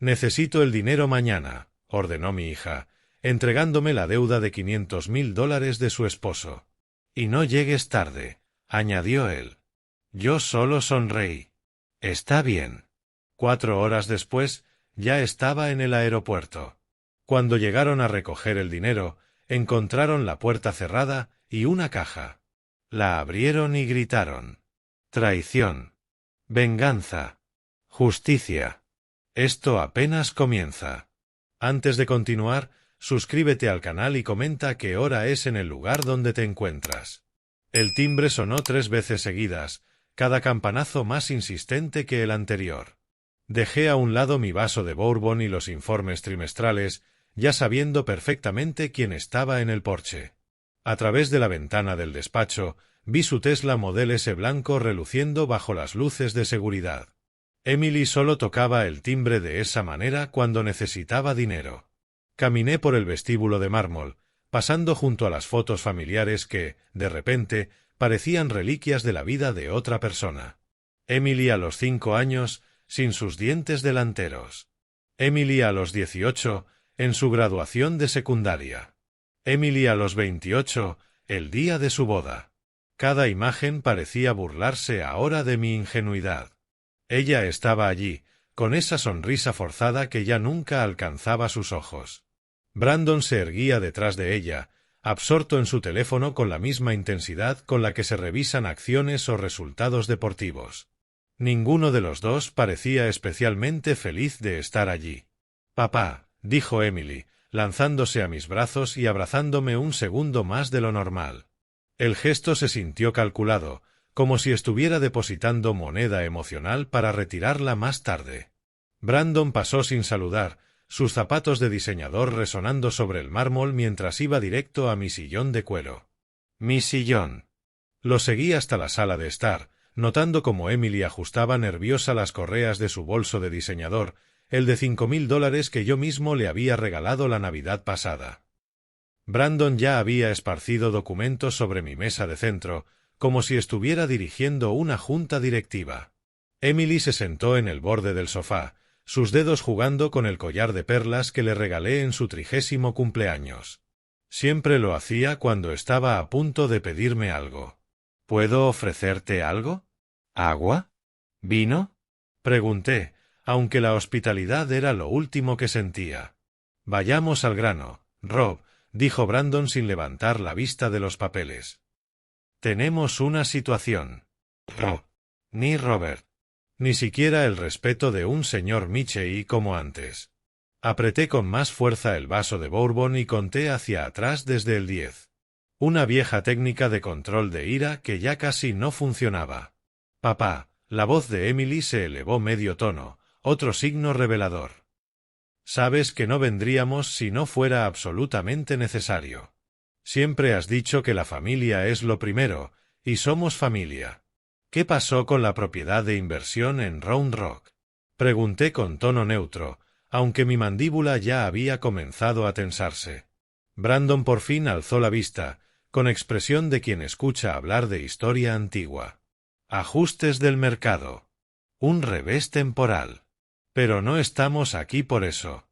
Necesito el dinero mañana, ordenó mi hija, entregándome la deuda de $500,000 de su esposo. Y no llegues tarde, añadió él. Yo solo sonreí. Está bien. 4 horas después, ya estaba en el aeropuerto. Cuando llegaron a recoger el dinero, encontraron la puerta cerrada y una caja. La abrieron y gritaron. Traición. Venganza. Justicia. Esto apenas comienza. Antes de continuar, suscríbete al canal y comenta qué hora es en el lugar donde te encuentras. El timbre sonó 3 veces seguidas, cada campanazo más insistente que el anterior. Dejé a un lado mi vaso de bourbon y los informes trimestrales, ya sabiendo perfectamente quién estaba en el porche. A través de la ventana del despacho, vi su Tesla Model S blanco reluciendo bajo las luces de seguridad. Emily solo tocaba el timbre de esa manera cuando necesitaba dinero. Caminé por el vestíbulo de mármol, pasando junto a las fotos familiares que, de repente, parecían reliquias de la vida de otra persona. Emily a los 5 años, sin sus dientes delanteros. Emily a los 18, en su graduación de secundaria. Emily a los 28, el día de su boda. Cada imagen parecía burlarse ahora de mi ingenuidad. Ella estaba allí, con esa sonrisa forzada que ya nunca alcanzaba sus ojos. Brandon se erguía detrás de ella, absorto en su teléfono con la misma intensidad con la que se revisan acciones o resultados deportivos. Ninguno de los dos parecía especialmente feliz de estar allí. «Papá», dijo Emily, lanzándose a mis brazos y abrazándome un segundo más de lo normal. El gesto se sintió calculado, como si estuviera depositando moneda emocional para retirarla más tarde. Brandon pasó sin saludar, sus zapatos de diseñador resonando sobre el mármol mientras iba directo a mi sillón de cuero. Mi sillón. Lo seguí hasta la sala de estar, notando cómo Emily ajustaba nerviosa las correas de su bolso de diseñador, el de $5,000 que yo mismo le había regalado la Navidad pasada. Brandon ya había esparcido documentos sobre mi mesa de centro, como si estuviera dirigiendo una junta directiva. Emily se sentó en el borde del sofá, sus dedos jugando con el collar de perlas que le regalé en su 30º cumpleaños. Siempre lo hacía cuando estaba a punto de pedirme algo. ¿Puedo ofrecerte algo? ¿Agua? ¿Vino? Pregunté, aunque la hospitalidad era lo último que sentía. Vayamos al grano, Rob, dijo Brandon sin levantar la vista de los papeles. Tenemos una situación. Rob. Ni Robert. Ni siquiera el respeto de un señor Michey como antes. Apreté con más fuerza el vaso de bourbon y conté hacia atrás desde el 10. Una vieja técnica de control de ira que ya casi no funcionaba. Papá, la voz de Emily se elevó medio tono, otro signo revelador. Sabes que no vendríamos si no fuera absolutamente necesario. Siempre has dicho que la familia es lo primero, y somos familia. ¿Qué pasó con la propiedad de inversión en Round Rock? Pregunté con tono neutro, aunque mi mandíbula ya había comenzado a tensarse. Brandon por fin alzó la vista, con expresión de quien escucha hablar de historia antigua. Ajustes del mercado. Un revés temporal. Pero no estamos aquí por eso.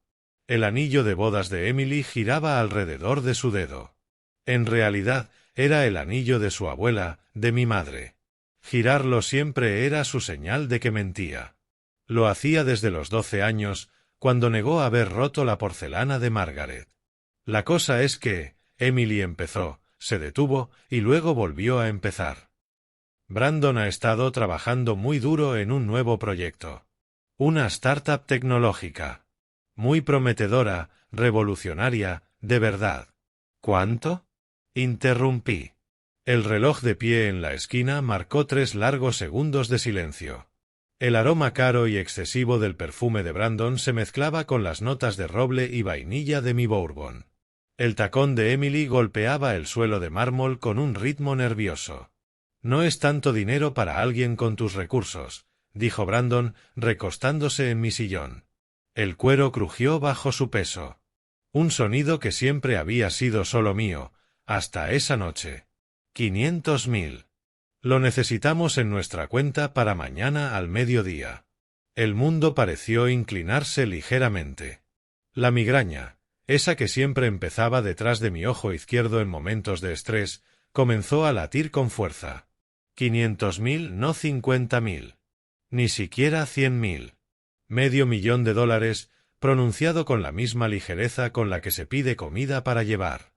El anillo de bodas de Emily giraba alrededor de su dedo. En realidad, era el anillo de su abuela, de mi madre. Girarlo siempre era su señal de que mentía. Lo hacía desde los 12 años, cuando negó haber roto la porcelana de Margaret. La cosa es que, Emily empezó, se detuvo y luego volvió a empezar. Brandon ha estado trabajando muy duro en un nuevo proyecto. Una startup tecnológica. Muy prometedora, revolucionaria, de verdad. ¿Cuánto? Interrumpí. El reloj de pie en la esquina marcó 3 largos segundos de silencio. El aroma caro y excesivo del perfume de Brandon se mezclaba con las notas de roble y vainilla de mi bourbon. El tacón de Emily golpeaba el suelo de mármol con un ritmo nervioso. No es tanto dinero para alguien con tus recursos, dijo Brandon, recostándose en mi sillón. El cuero crujió bajo su peso. Un sonido que siempre había sido solo mío, hasta esa noche. 500,000. Lo necesitamos en nuestra cuenta para mañana al mediodía. El mundo pareció inclinarse ligeramente. La migraña, esa que siempre empezaba detrás de mi ojo izquierdo en momentos de estrés, comenzó a latir con fuerza. 500.000, no 50.000. Ni siquiera 100.000. $500.000, pronunciado con la misma ligereza con la que se pide comida para llevar.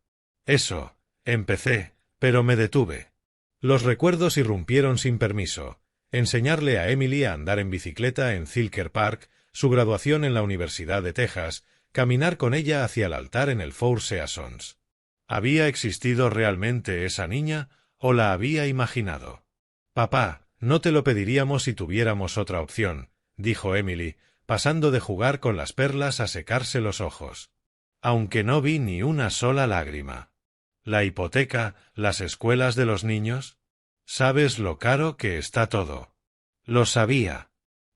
Eso, empecé, pero me detuve. Los recuerdos irrumpieron sin permiso. Enseñarle a Emily a andar en bicicleta en Zilker Park, su graduación en la Universidad de Texas, caminar con ella hacia el altar en el Four Seasons. ¿Había existido realmente esa niña o la había imaginado? Papá, no te lo pediríamos si tuviéramos otra opción, dijo Emily, pasando de jugar con las perlas a secarse los ojos. Aunque no vi ni una sola lágrima. ¿La hipoteca, las escuelas de los niños? ¿Sabes lo caro que está todo? Lo sabía.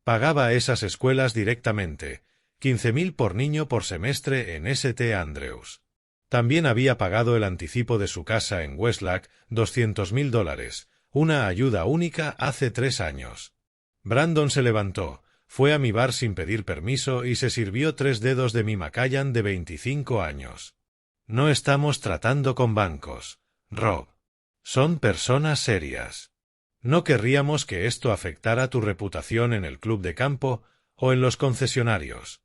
Pagaba esas escuelas directamente, 15.000 por niño por semestre en St. Andrews. También había pagado el anticipo de su casa en Westlack, $200.000, una ayuda única hace 3 años. Brandon se levantó, fue a mi bar sin pedir permiso y se sirvió 3 dedos de mi Macallan de 25 años. No estamos tratando con bancos, Rob. Son personas serias. No querríamos que esto afectara tu reputación en el club de campo o en los concesionarios.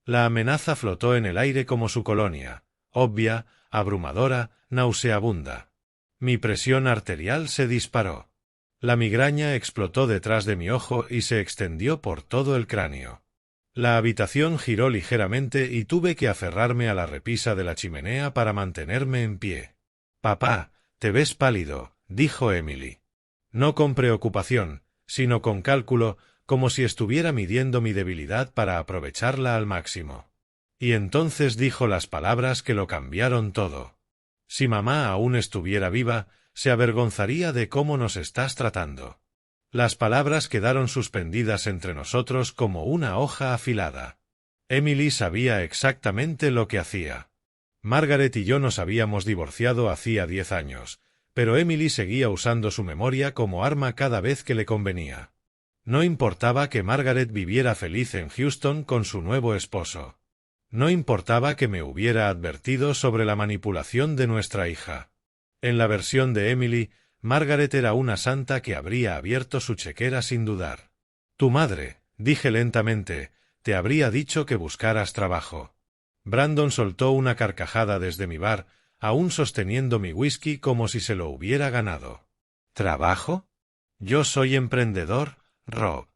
La amenaza flotó en el aire como su colonia, obvia, abrumadora, nauseabunda. Mi presión arterial se disparó. La migraña explotó detrás de mi ojo y se extendió por todo el cráneo. La habitación giró ligeramente y tuve que aferrarme a la repisa de la chimenea para mantenerme en pie. Papá, te ves pálido, dijo Emily. No con preocupación, sino con cálculo, como si estuviera midiendo mi debilidad para aprovecharla al máximo. Y entonces dijo las palabras que lo cambiaron todo. Si mamá aún estuviera viva, se avergonzaría de cómo nos estás tratando. Las palabras quedaron suspendidas entre nosotros como una hoja afilada. Emily sabía exactamente lo que hacía. Margaret y yo nos habíamos divorciado hacía 10 años, pero Emily seguía usando su memoria como arma cada vez que le convenía. No importaba que Margaret viviera feliz en Houston con su nuevo esposo. No importaba que me hubiera advertido sobre la manipulación de nuestra hija. En la versión de Emily, Margaret era una santa que habría abierto su chequera sin dudar. Tu madre, dije lentamente, te habría dicho que buscaras trabajo. Brandon soltó una carcajada desde mi bar, aún sosteniendo mi whisky como si se lo hubiera ganado. ¿Trabajo? Yo soy emprendedor, Rob.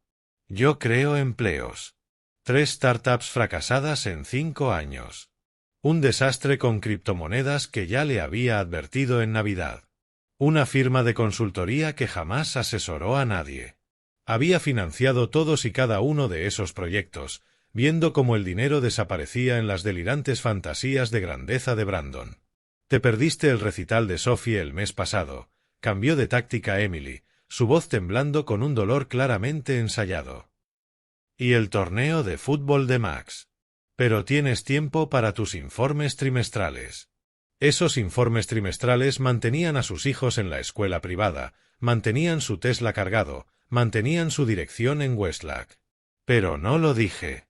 Yo creo empleos. 3 startups fracasadas en 5 años. Un desastre con criptomonedas que ya le había advertido en Navidad. Una firma de consultoría que jamás asesoró a nadie. Había financiado todos y cada uno de esos proyectos, viendo cómo el dinero desaparecía en las delirantes fantasías de grandeza de Brandon. Te perdiste el recital de Sophie el mes pasado, cambió de táctica Emily, su voz temblando con un dolor claramente ensayado. Y el torneo de fútbol de Max. Pero tienes tiempo para tus informes trimestrales. Esos informes trimestrales mantenían a sus hijos en la escuela privada, mantenían su Tesla cargado, mantenían su dirección en Westlack. Pero no lo dije.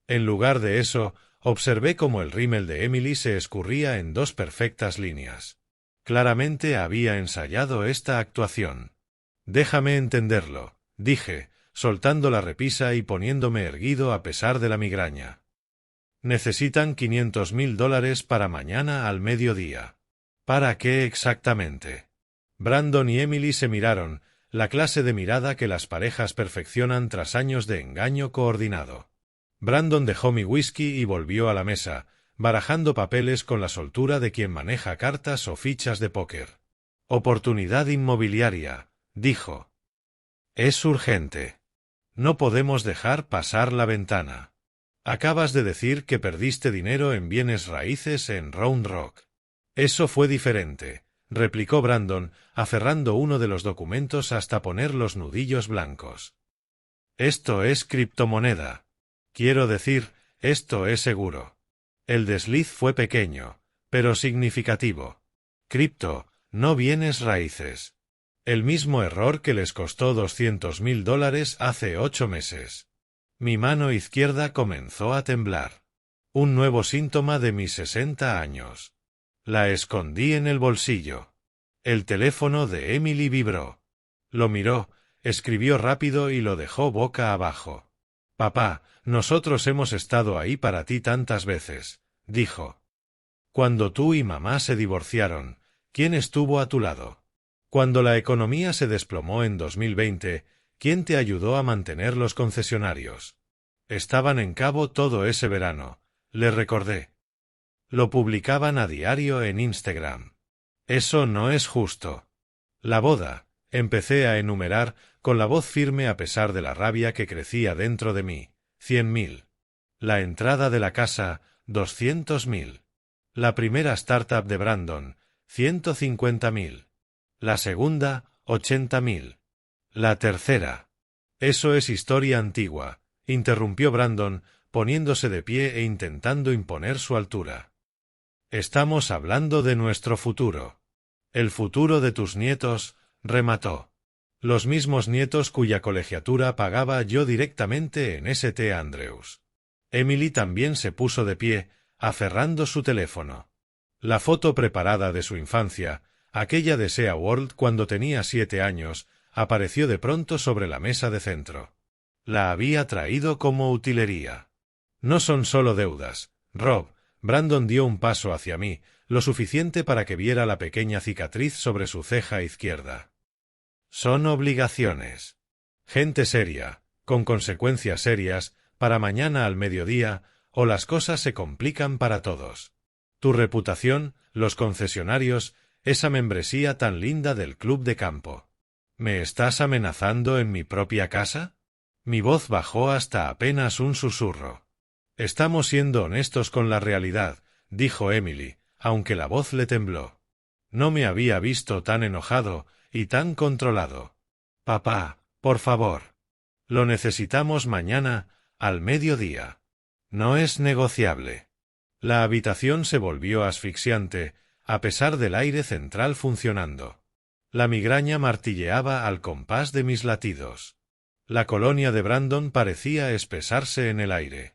En lugar de eso, observé cómo el rímel de Emily se escurría en 2 perfectas líneas. Claramente había ensayado esta actuación. Déjame entenderlo, dije, soltando la repisa y poniéndome erguido a pesar de la migraña. Necesitan $500.000 para mañana al mediodía. ¿Para qué exactamente? Brandon y Emily se miraron, la clase de mirada que las parejas perfeccionan tras años de engaño coordinado. Brandon dejó mi whisky y volvió a la mesa, barajando papeles con la soltura de quien maneja cartas o fichas de póker. Oportunidad inmobiliaria, dijo. Es urgente. No podemos dejar pasar la ventana. Acabas de decir que perdiste dinero en bienes raíces en Round Rock. Eso fue diferente, replicó Brandon, aferrando uno de los documentos hasta poner los nudillos blancos. Esto es criptomoneda. Quiero decir, esto es seguro. El desliz fue pequeño, pero significativo. Cripto, no bienes raíces. El mismo error que les costó $200.000 hace 8 meses. Mi mano izquierda comenzó a temblar. Un nuevo síntoma de mis 60 años. La escondí en el bolsillo. El teléfono de Emily vibró. Lo miró, escribió rápido y lo dejó boca abajo. Papá, nosotros hemos estado ahí para ti tantas veces, dijo. Cuando tú y mamá se divorciaron, ¿quién estuvo a tu lado? Cuando la economía se desplomó en 2020, ¿quién te ayudó a mantener los concesionarios? Estaban en Cabo todo ese verano, le recordé. Lo publicaban a diario en Instagram. Eso no es justo. La boda, empecé a enumerar, con la voz firme a pesar de la rabia que crecía dentro de mí, 100.000. La entrada de la casa, 200.000. La primera startup de Brandon, 150.000. La segunda, 80.000. La tercera. Eso es historia antigua, interrumpió Brandon, poniéndose de pie e intentando imponer su altura. Estamos hablando de nuestro futuro. El futuro de tus nietos, remató. Los mismos nietos cuya colegiatura pagaba yo directamente en St. Andrews. Emily también se puso de pie, aferrando su teléfono. La foto preparada de su infancia, aquella de Sea World cuando tenía 7 años, apareció de pronto sobre la mesa de centro. La había traído como utilería. No son solo deudas, Rob. Brandon dio un paso hacia mí, lo suficiente para que viera la pequeña cicatriz sobre su ceja izquierda. Son obligaciones. Gente seria, con consecuencias serias, para mañana al mediodía, o las cosas se complican para todos. Tu reputación, los concesionarios, esa membresía tan linda del club de campo. ¿Me estás amenazando en mi propia casa? Mi voz bajó hasta apenas un susurro. Estamos siendo honestos con la realidad, dijo Emily, aunque la voz le tembló. No me había visto tan enojado y tan controlado. Papá, por favor. Lo necesitamos mañana, al mediodía. No es negociable. La habitación se volvió asfixiante, a pesar del aire central funcionando. La migraña martilleaba al compás de mis latidos. La colonia de Brandon parecía espesarse en el aire.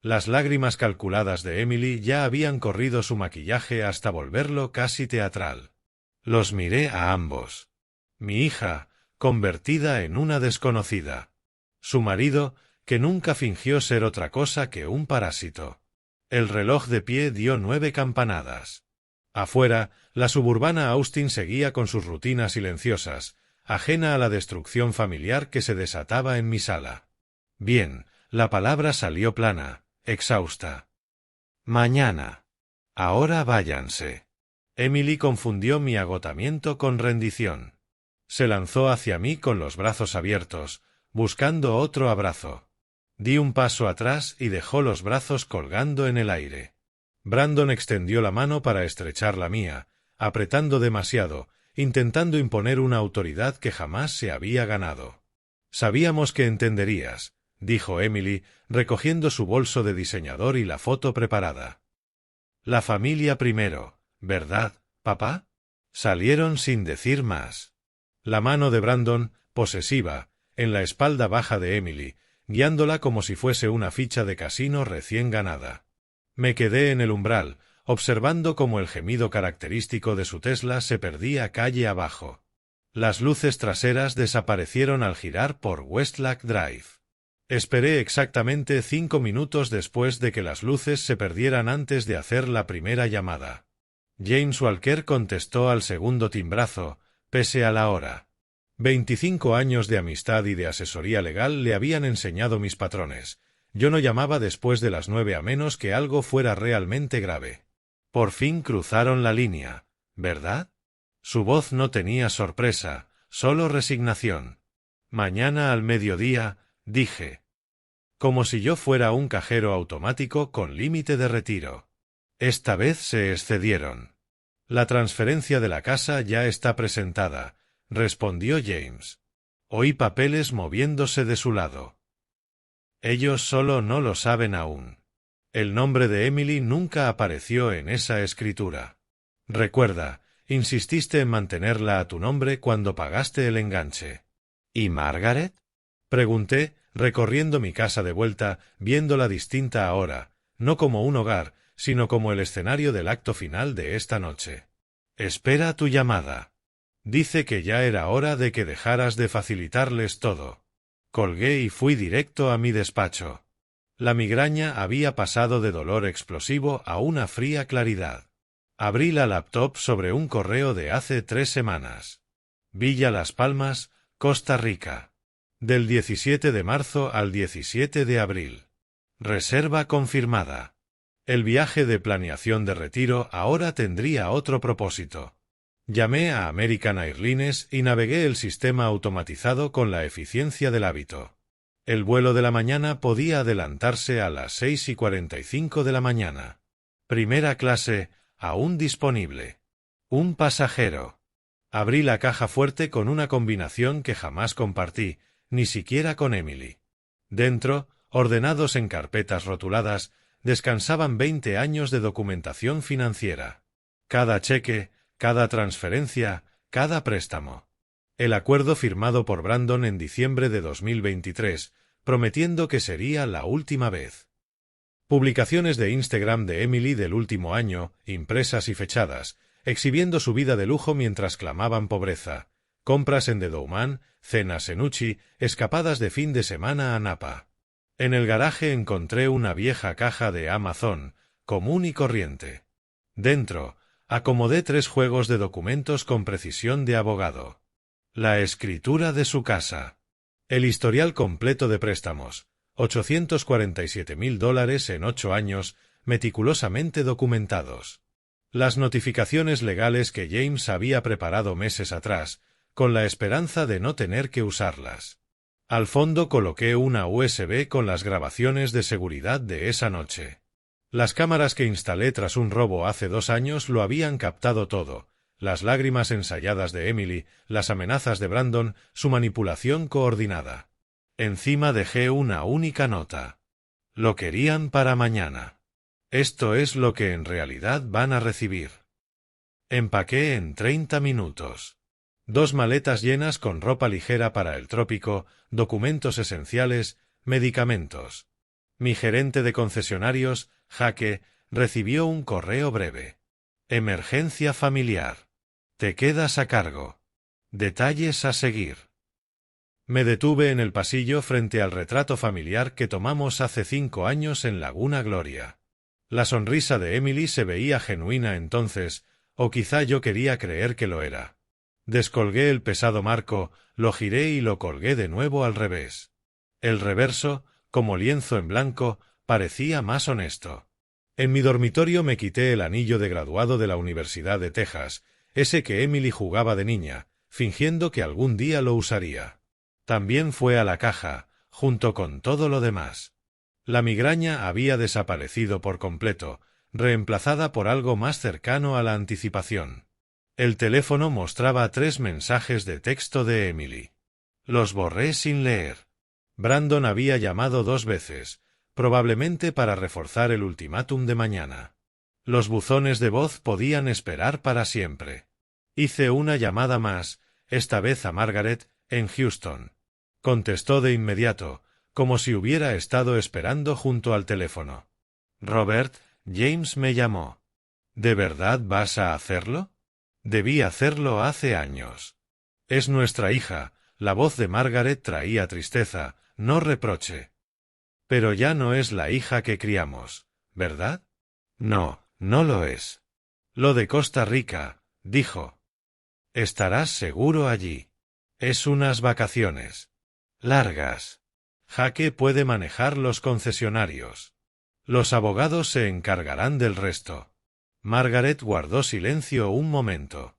Las lágrimas calculadas de Emily ya habían corrido su maquillaje hasta volverlo casi teatral. Los miré a ambos. Mi hija, convertida en una desconocida. Su marido, que nunca fingió ser otra cosa que un parásito. El reloj de pie dio 9 campanadas. Afuera, la suburbana Austin seguía con sus rutinas silenciosas, ajena a la destrucción familiar que se desataba en mi sala. Bien, la palabra salió plana, exhausta. Mañana. Ahora váyanse. Emily confundió mi agotamiento con rendición. Se lanzó hacia mí con los brazos abiertos, buscando otro abrazo. Di un paso atrás y dejó los brazos colgando en el aire. Brandon extendió la mano para estrechar la mía, apretando demasiado, intentando imponer una autoridad que jamás se había ganado. Sabíamos que entenderías, dijo Emily, recogiendo su bolso de diseñador y la foto preparada. La familia primero, ¿verdad, papá? Salieron sin decir más. La mano de Brandon, posesiva, en la espalda baja de Emily, guiándola como si fuese una ficha de casino recién ganada. Me quedé en el umbral, observando cómo el gemido característico de su Tesla se perdía calle abajo. Las luces traseras desaparecieron al girar por Westlake Drive. Esperé exactamente 5 minutos después de que las luces se perdieran antes de hacer la primera llamada. James Walker contestó al segundo timbrazo, pese a la hora. 25 años de amistad y de asesoría legal le habían enseñado mis patrones. Yo no llamaba después de las 9 a menos que algo fuera realmente grave. Por fin cruzaron la línea, ¿verdad? Su voz no tenía sorpresa, solo resignación. Mañana al mediodía, dije. Como si yo fuera un cajero automático con límite de retiro. Esta vez se excedieron. La transferencia de la casa ya está presentada, respondió James. Oí papeles moviéndose de su lado. Ellos solo no lo saben aún. El nombre de Emily nunca apareció en esa escritura. Recuerda, insististe en mantenerla a tu nombre cuando pagaste el enganche. ¿Y Margaret? Pregunté, recorriendo mi casa de vuelta, viéndola distinta ahora, no como un hogar, sino como el escenario del acto final de esta noche. Espera tu llamada. Dice que ya era hora de que dejaras de facilitarles todo. Colgué y fui directo a mi despacho. La migraña había pasado de dolor explosivo a una fría claridad. Abrí la laptop sobre un correo de hace 3 semanas. Villa Las Palmas, Costa Rica. Del 17 de marzo al 17 de abril. Reserva confirmada. El viaje de planeación de retiro ahora tendría otro propósito. Llamé a American Airlines y navegué el sistema automatizado con la eficiencia del hábito. El vuelo de la mañana podía adelantarse a las 6:45 de la mañana. Primera clase, aún disponible. Un pasajero. Abrí la caja fuerte con una combinación que jamás compartí, ni siquiera con Emily. Dentro, ordenados en carpetas rotuladas, descansaban 20 años de documentación financiera. Cada cheque, cada transferencia, cada préstamo. El acuerdo firmado por Brandon en diciembre de 2023, prometiendo que sería la última vez. Publicaciones de Instagram de Emily del último año, impresas y fechadas, exhibiendo su vida de lujo mientras clamaban pobreza. Compras en The Douman, cenas en Uchi, escapadas de fin de semana a Napa. En el garaje encontré una vieja caja de Amazon, común y corriente. Dentro, acomodé 3 juegos de documentos con precisión de abogado. La escritura de su casa. El historial completo de préstamos, $847.000 en 8 años, meticulosamente documentados. Las notificaciones legales que James había preparado meses atrás, con la esperanza de no tener que usarlas. Al fondo coloqué una USB con las grabaciones de seguridad de esa noche. Las cámaras que instalé tras un robo hace 2 años lo habían captado todo. Las lágrimas ensayadas de Emily, las amenazas de Brandon, su manipulación coordinada. Encima dejé una única nota. Lo querían para mañana. Esto es lo que en realidad van a recibir. Empaqué en 30 minutos. 2 maletas llenas con ropa ligera para el trópico, documentos esenciales, medicamentos. Mi gerente de concesionarios, Jaque, recibió un correo breve. Emergencia familiar. Te quedas a cargo. Detalles a seguir. Me detuve en el pasillo frente al retrato familiar que tomamos hace 5 años en Laguna Gloria. La sonrisa de Emily se veía genuina entonces, o quizá yo quería creer que lo era. Descolgué el pesado marco, lo giré y lo colgué de nuevo al revés. El reverso, como lienzo en blanco, parecía más honesto. En mi dormitorio me quité el anillo de graduado de la Universidad de Texas, ese que Emily jugaba de niña, fingiendo que algún día lo usaría. También fue a la caja, junto con todo lo demás. La migraña había desaparecido por completo, reemplazada por algo más cercano a la anticipación. El teléfono mostraba 3 mensajes de texto de Emily. Los borré sin leer. Brandon había llamado 2 veces, probablemente para reforzar el ultimátum de mañana. Los buzones de voz podían esperar para siempre. Hice una llamada más, esta vez a Margaret, en Houston. Contestó de inmediato, como si hubiera estado esperando junto al teléfono. Robert, James me llamó. ¿De verdad vas a hacerlo? Debí hacerlo hace años. Es nuestra hija. La voz de Margaret traía tristeza, no reproche. Pero ya no es la hija que criamos, ¿verdad? No, no lo es. Lo de Costa Rica, dijo. Estarás seguro allí. Es unas vacaciones. Largas. Jaque puede manejar los concesionarios. Los abogados se encargarán del resto. Margaret guardó silencio un momento.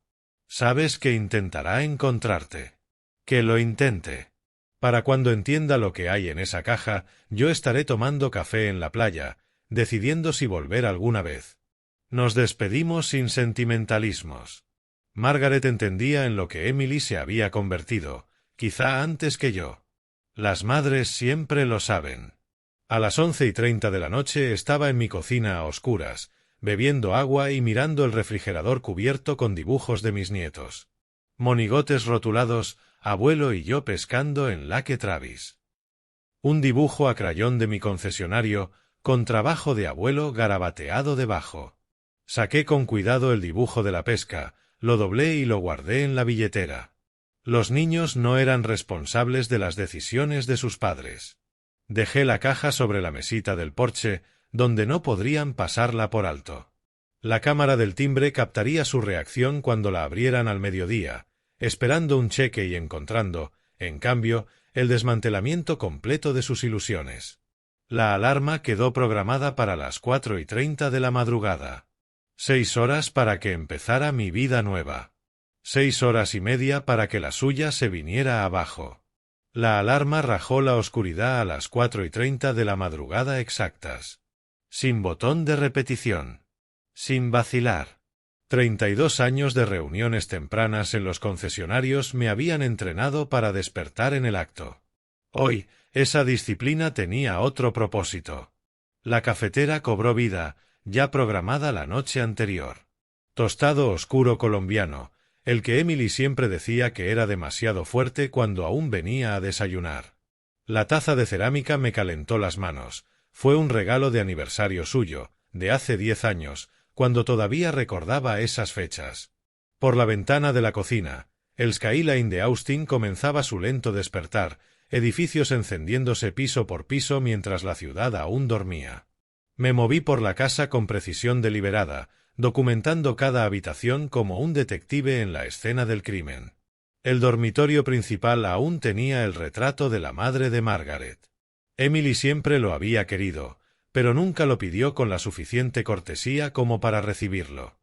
Sabes que intentará encontrarte. Que lo intente. Para cuando entienda lo que hay en esa caja, yo estaré tomando café en la playa, decidiendo si volver alguna vez. Nos despedimos sin sentimentalismos. Margaret entendía en lo que Emily se había convertido, quizá antes que yo. Las madres siempre lo saben. A las 11:30 de la noche estaba en mi cocina a oscuras, bebiendo agua y mirando el refrigerador cubierto con dibujos de mis nietos. Monigotes rotulados, abuelo y yo pescando en Lake Travis. Un dibujo a crayón de mi concesionario, con trabajo de abuelo garabateado debajo. Saqué con cuidado el dibujo de la pesca, lo doblé y lo guardé en la billetera. Los niños no eran responsables de las decisiones de sus padres. Dejé la caja sobre la mesita del porche, donde no podrían pasarla por alto. La cámara del timbre captaría su reacción cuando la abrieran al mediodía, esperando un cheque y encontrando, en cambio, el desmantelamiento completo de sus ilusiones. La alarma quedó programada para las 4:30 de la madrugada. 6 horas para que empezara mi vida nueva. 6 horas y media para que la suya se viniera abajo. La alarma rajó la oscuridad a las 4:30 de la madrugada exactas. Sin botón de repetición. Sin vacilar. 32 años de reuniones tempranas en los concesionarios me habían entrenado para despertar en el acto. Hoy, esa disciplina tenía otro propósito. La cafetera cobró vida, ya programada la noche anterior. Tostado oscuro colombiano, el que Emily siempre decía que era demasiado fuerte cuando aún venía a desayunar. La taza de cerámica me calentó las manos. Fue un regalo de aniversario suyo, de hace 10 años, cuando todavía recordaba esas fechas. Por la ventana de la cocina, el skyline de Austin comenzaba su lento despertar, edificios encendiéndose piso por piso mientras la ciudad aún dormía. Me moví por la casa con precisión deliberada, documentando cada habitación como un detective en la escena del crimen. El dormitorio principal aún tenía el retrato de la madre de Margaret. Emily siempre lo había querido, pero nunca lo pidió con la suficiente cortesía como para recibirlo.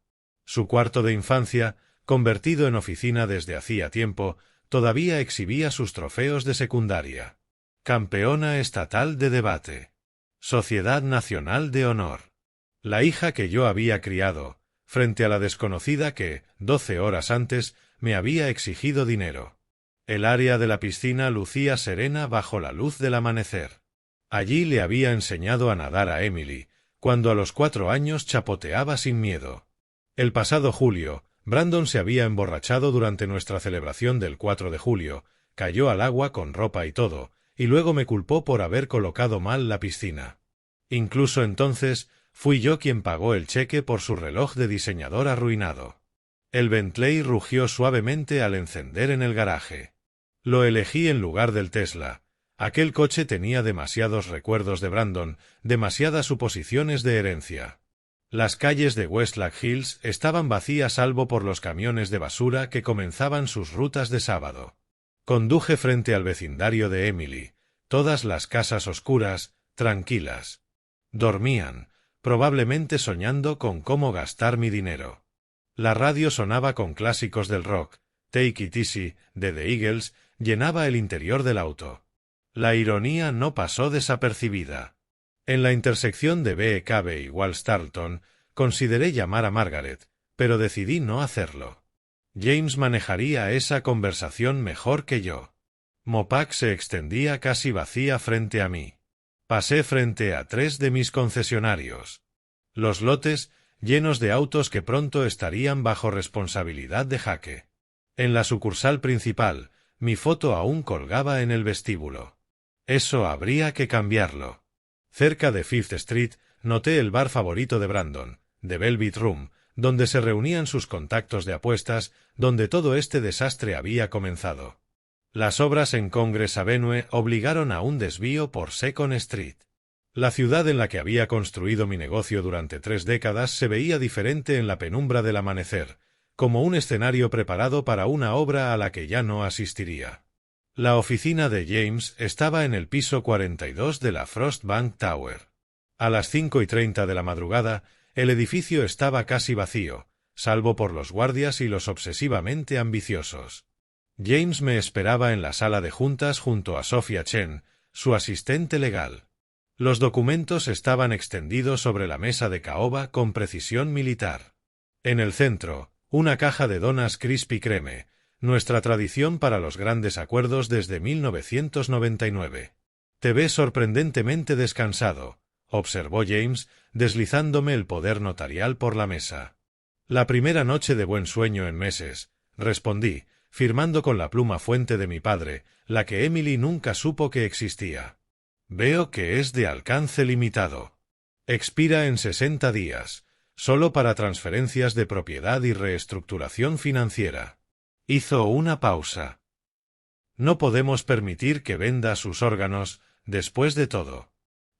Su cuarto de infancia, convertido en oficina desde hacía tiempo, todavía exhibía sus trofeos de secundaria. Campeona estatal de debate. Sociedad Nacional de Honor. La hija que yo había criado, frente a la desconocida que, 12 horas antes, me había exigido dinero. El área de la piscina lucía serena bajo la luz del amanecer. Allí le había enseñado a nadar a Emily, cuando a los 4 años chapoteaba sin miedo. El pasado julio, Brandon se había emborrachado durante nuestra celebración del 4 de julio, cayó al agua con ropa y todo, y luego me culpó por haber colocado mal la piscina. Incluso entonces, fui yo quien pagó el cheque por su reloj de diseñador arruinado. El Bentley rugió suavemente al encender en el garaje. Lo elegí en lugar del Tesla. Aquel coche tenía demasiados recuerdos de Brandon, demasiadas suposiciones de herencia. Las calles de Westlack Hills estaban vacías salvo por los camiones de basura que comenzaban sus rutas de sábado. Conduje frente al vecindario de Emily, todas las casas oscuras, tranquilas. Dormían, probablemente soñando con cómo gastar mi dinero. La radio sonaba con clásicos del rock. Take It Easy, de The Eagles, llenaba el interior del auto. La ironía no pasó desapercibida. En la intersección de B. Cave y Walsh Tarleton, consideré llamar a Margaret, pero decidí no hacerlo. James manejaría esa conversación mejor que yo. Mopac se extendía casi vacía frente a mí. Pasé frente a 3 de mis concesionarios. Los lotes, llenos de autos que pronto estarían bajo responsabilidad de Jaque. En la sucursal principal, mi foto aún colgaba en el vestíbulo. Eso habría que cambiarlo. Cerca de Fifth Street, noté el bar favorito de Brandon, The Velvet Room, donde se reunían sus contactos de apuestas, donde todo este desastre había comenzado. Las obras en Congress Avenue obligaron a un desvío por Second Street. La ciudad en la que había construido mi negocio durante 3 décadas se veía diferente en la penumbra del amanecer, como un escenario preparado para una obra a la que ya no asistiría. La oficina de James estaba en el piso 42 de la Frost Bank Tower. A las 5:30 de la madrugada, el edificio estaba casi vacío, salvo por los guardias y los obsesivamente ambiciosos. James me esperaba en la sala de juntas junto a Sophia Chen, su asistente legal. Los documentos estaban extendidos sobre la mesa de caoba con precisión militar. En el centro, una caja de donas Krispy Kreme, nuestra tradición para los grandes acuerdos desde 1999. Te ves sorprendentemente descansado, observó James, deslizándome el poder notarial por la mesa. La primera noche de buen sueño en meses, respondí, firmando con la pluma fuente de mi padre, la que Emily nunca supo que existía. Veo que es de alcance limitado. Expira en 60 días, solo para transferencias de propiedad y reestructuración financiera. Hizo una pausa. No podemos permitir que venda sus órganos, después de todo.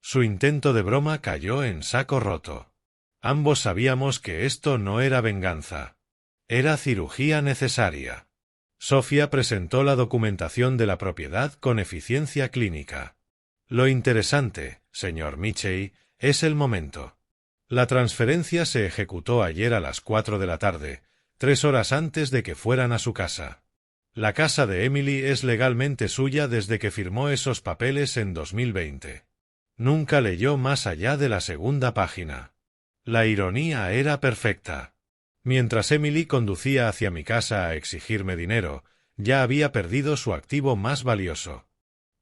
Su intento de broma cayó en saco roto. Ambos sabíamos que esto no era venganza. Era cirugía necesaria. Sofía presentó la documentación de la propiedad con eficiencia clínica. Lo interesante, señor Mitchell, es el momento. La transferencia se ejecutó ayer a las 4 de la tarde, 3 horas antes de que fueran a su casa. La casa de Emily es legalmente suya desde que firmó esos papeles en 2020. Nunca leyó más allá de la segunda página. La ironía era perfecta. Mientras Emily conducía hacia mi casa a exigirme dinero, ya había perdido su activo más valioso.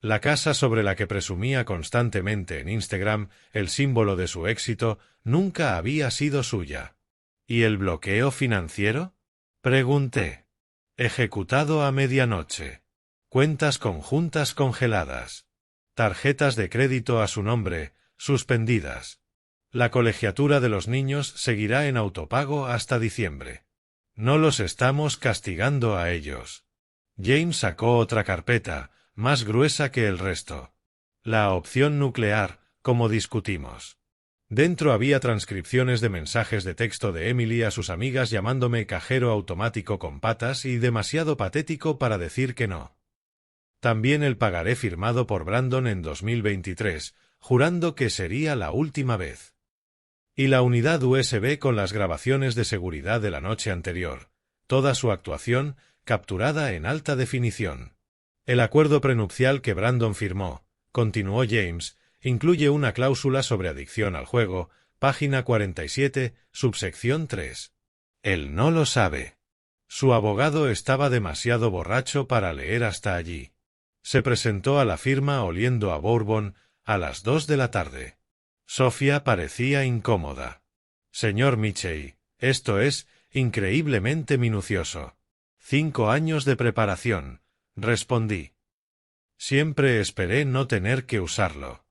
La casa sobre la que presumía constantemente en Instagram, el símbolo de su éxito, nunca había sido suya. ¿Y el bloqueo financiero? Pregunté. Ejecutado a medianoche. Cuentas conjuntas congeladas. Tarjetas de crédito a su nombre, suspendidas. La colegiatura de los niños seguirá en autopago hasta diciembre. No los estamos castigando a ellos. James sacó otra carpeta, más gruesa que el resto. La opción nuclear, como discutimos. Dentro había transcripciones de mensajes de texto de Emily a sus amigas llamándome cajero automático con patas y demasiado patético para decir que no. También el pagaré firmado por Brandon en 2023, jurando que sería la última vez. Y la unidad USB con las grabaciones de seguridad de la noche anterior, toda su actuación capturada en alta definición. El acuerdo prenupcial que Brandon firmó, continuó James, incluye una cláusula sobre adicción al juego, página 47, subsección 3. Él no lo sabe. Su abogado estaba demasiado borracho para leer hasta allí. Se presentó a la firma oliendo a bourbon a las 2 de la tarde. Sofía parecía incómoda. Señor Mitchell, esto es increíblemente minucioso. 5 años de preparación, respondí. Siempre esperé no tener que usarlo.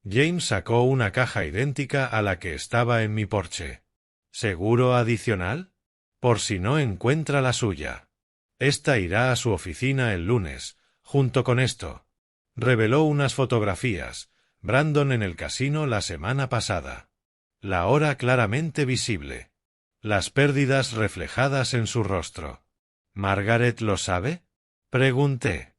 James sacó una caja idéntica a la que estaba en mi porche. ¿Seguro adicional? Por si no encuentra la suya. Esta irá a su oficina el lunes, junto con esto. Reveló unas fotografías, Brandon en el casino la semana pasada. La hora claramente visible. Las pérdidas reflejadas en su rostro. ¿Margaret lo sabe? Pregunté.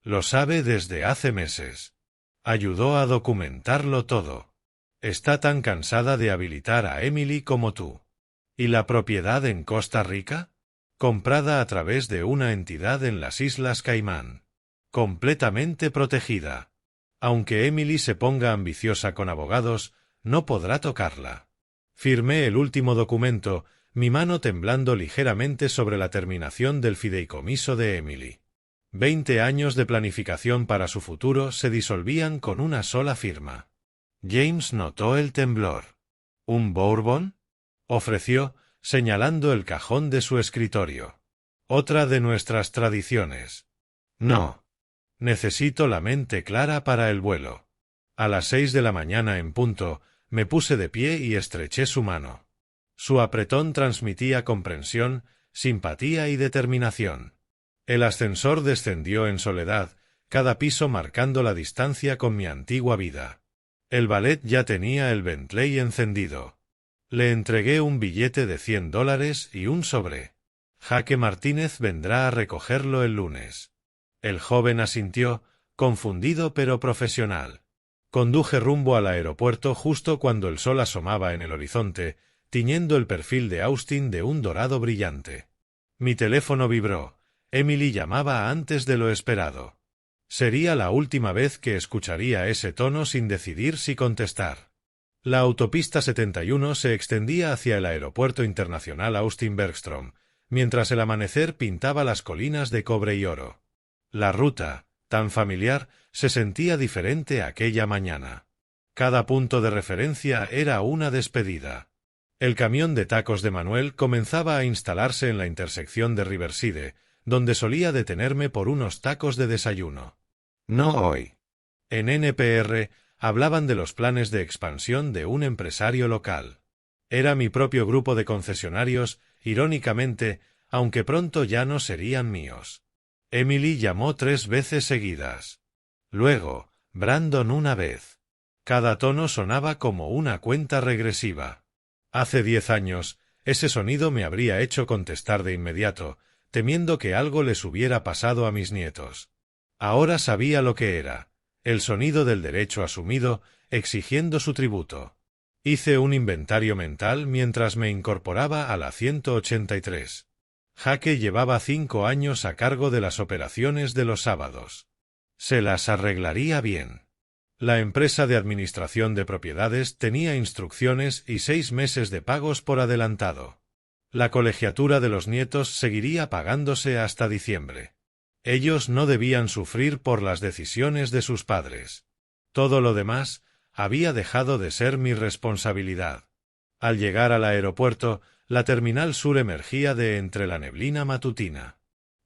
Lo sabe desde hace meses. Ayudó a documentarlo todo. Está tan cansada de habilitar a Emily como tú. ¿Y la propiedad en Costa Rica? Comprada a través de una entidad en las Islas Caimán. Completamente protegida. Aunque Emily se ponga ambiciosa con abogados, no podrá tocarla. Firmé el último documento, mi mano temblando ligeramente sobre la terminación del fideicomiso de Emily. 20 años de planificación para su futuro se disolvían con una sola firma. James notó el temblor. ¿Un bourbon? Ofreció, señalando el cajón de su escritorio. Otra de nuestras tradiciones. No. Necesito la mente clara para el vuelo. A las 6 de la mañana en punto, me puse de pie y estreché su mano. Su apretón transmitía comprensión, simpatía y determinación. El ascensor descendió en soledad, cada piso marcando la distancia con mi antigua vida. El valet ya tenía el Bentley encendido. Le entregué un billete de $100 y un sobre. Jaque Martínez vendrá a recogerlo el lunes. El joven asintió, confundido pero profesional. Conduje rumbo al aeropuerto justo cuando el sol asomaba en el horizonte, tiñendo el perfil de Austin de un dorado brillante. Mi teléfono vibró. Emily llamaba antes de lo esperado. Sería la última vez que escucharía ese tono sin decidir si contestar. La autopista 71 se extendía hacia el Aeropuerto Internacional Austin-Bergstrom, mientras el amanecer pintaba las colinas de cobre y oro. La ruta, tan familiar, se sentía diferente aquella mañana. Cada punto de referencia era una despedida. El camión de tacos de Manuel comenzaba a instalarse en la intersección de Riverside, donde solía detenerme por unos tacos de desayuno. No hoy. En NPR hablaban de los planes de expansión de un empresario local. Era mi propio grupo de concesionarios, irónicamente, aunque pronto ya no serían míos. Emily llamó 3 veces seguidas. Luego, Brandon una vez. Cada tono sonaba como una cuenta regresiva. Hace 10 años, ese sonido me habría hecho contestar de inmediato, temiendo que algo les hubiera pasado a mis nietos. Ahora sabía lo que era, el sonido del derecho asumido, exigiendo su tributo. Hice un inventario mental mientras me incorporaba a la 183. Jake llevaba 5 años a cargo de las operaciones de los sábados. Se las arreglaría bien. La empresa de administración de propiedades tenía instrucciones y 6 meses de pagos por adelantado. La colegiatura de los nietos seguiría pagándose hasta diciembre. Ellos no debían sufrir por las decisiones de sus padres. Todo lo demás había dejado de ser mi responsabilidad. Al llegar al aeropuerto, la terminal sur emergía de entre la neblina matutina.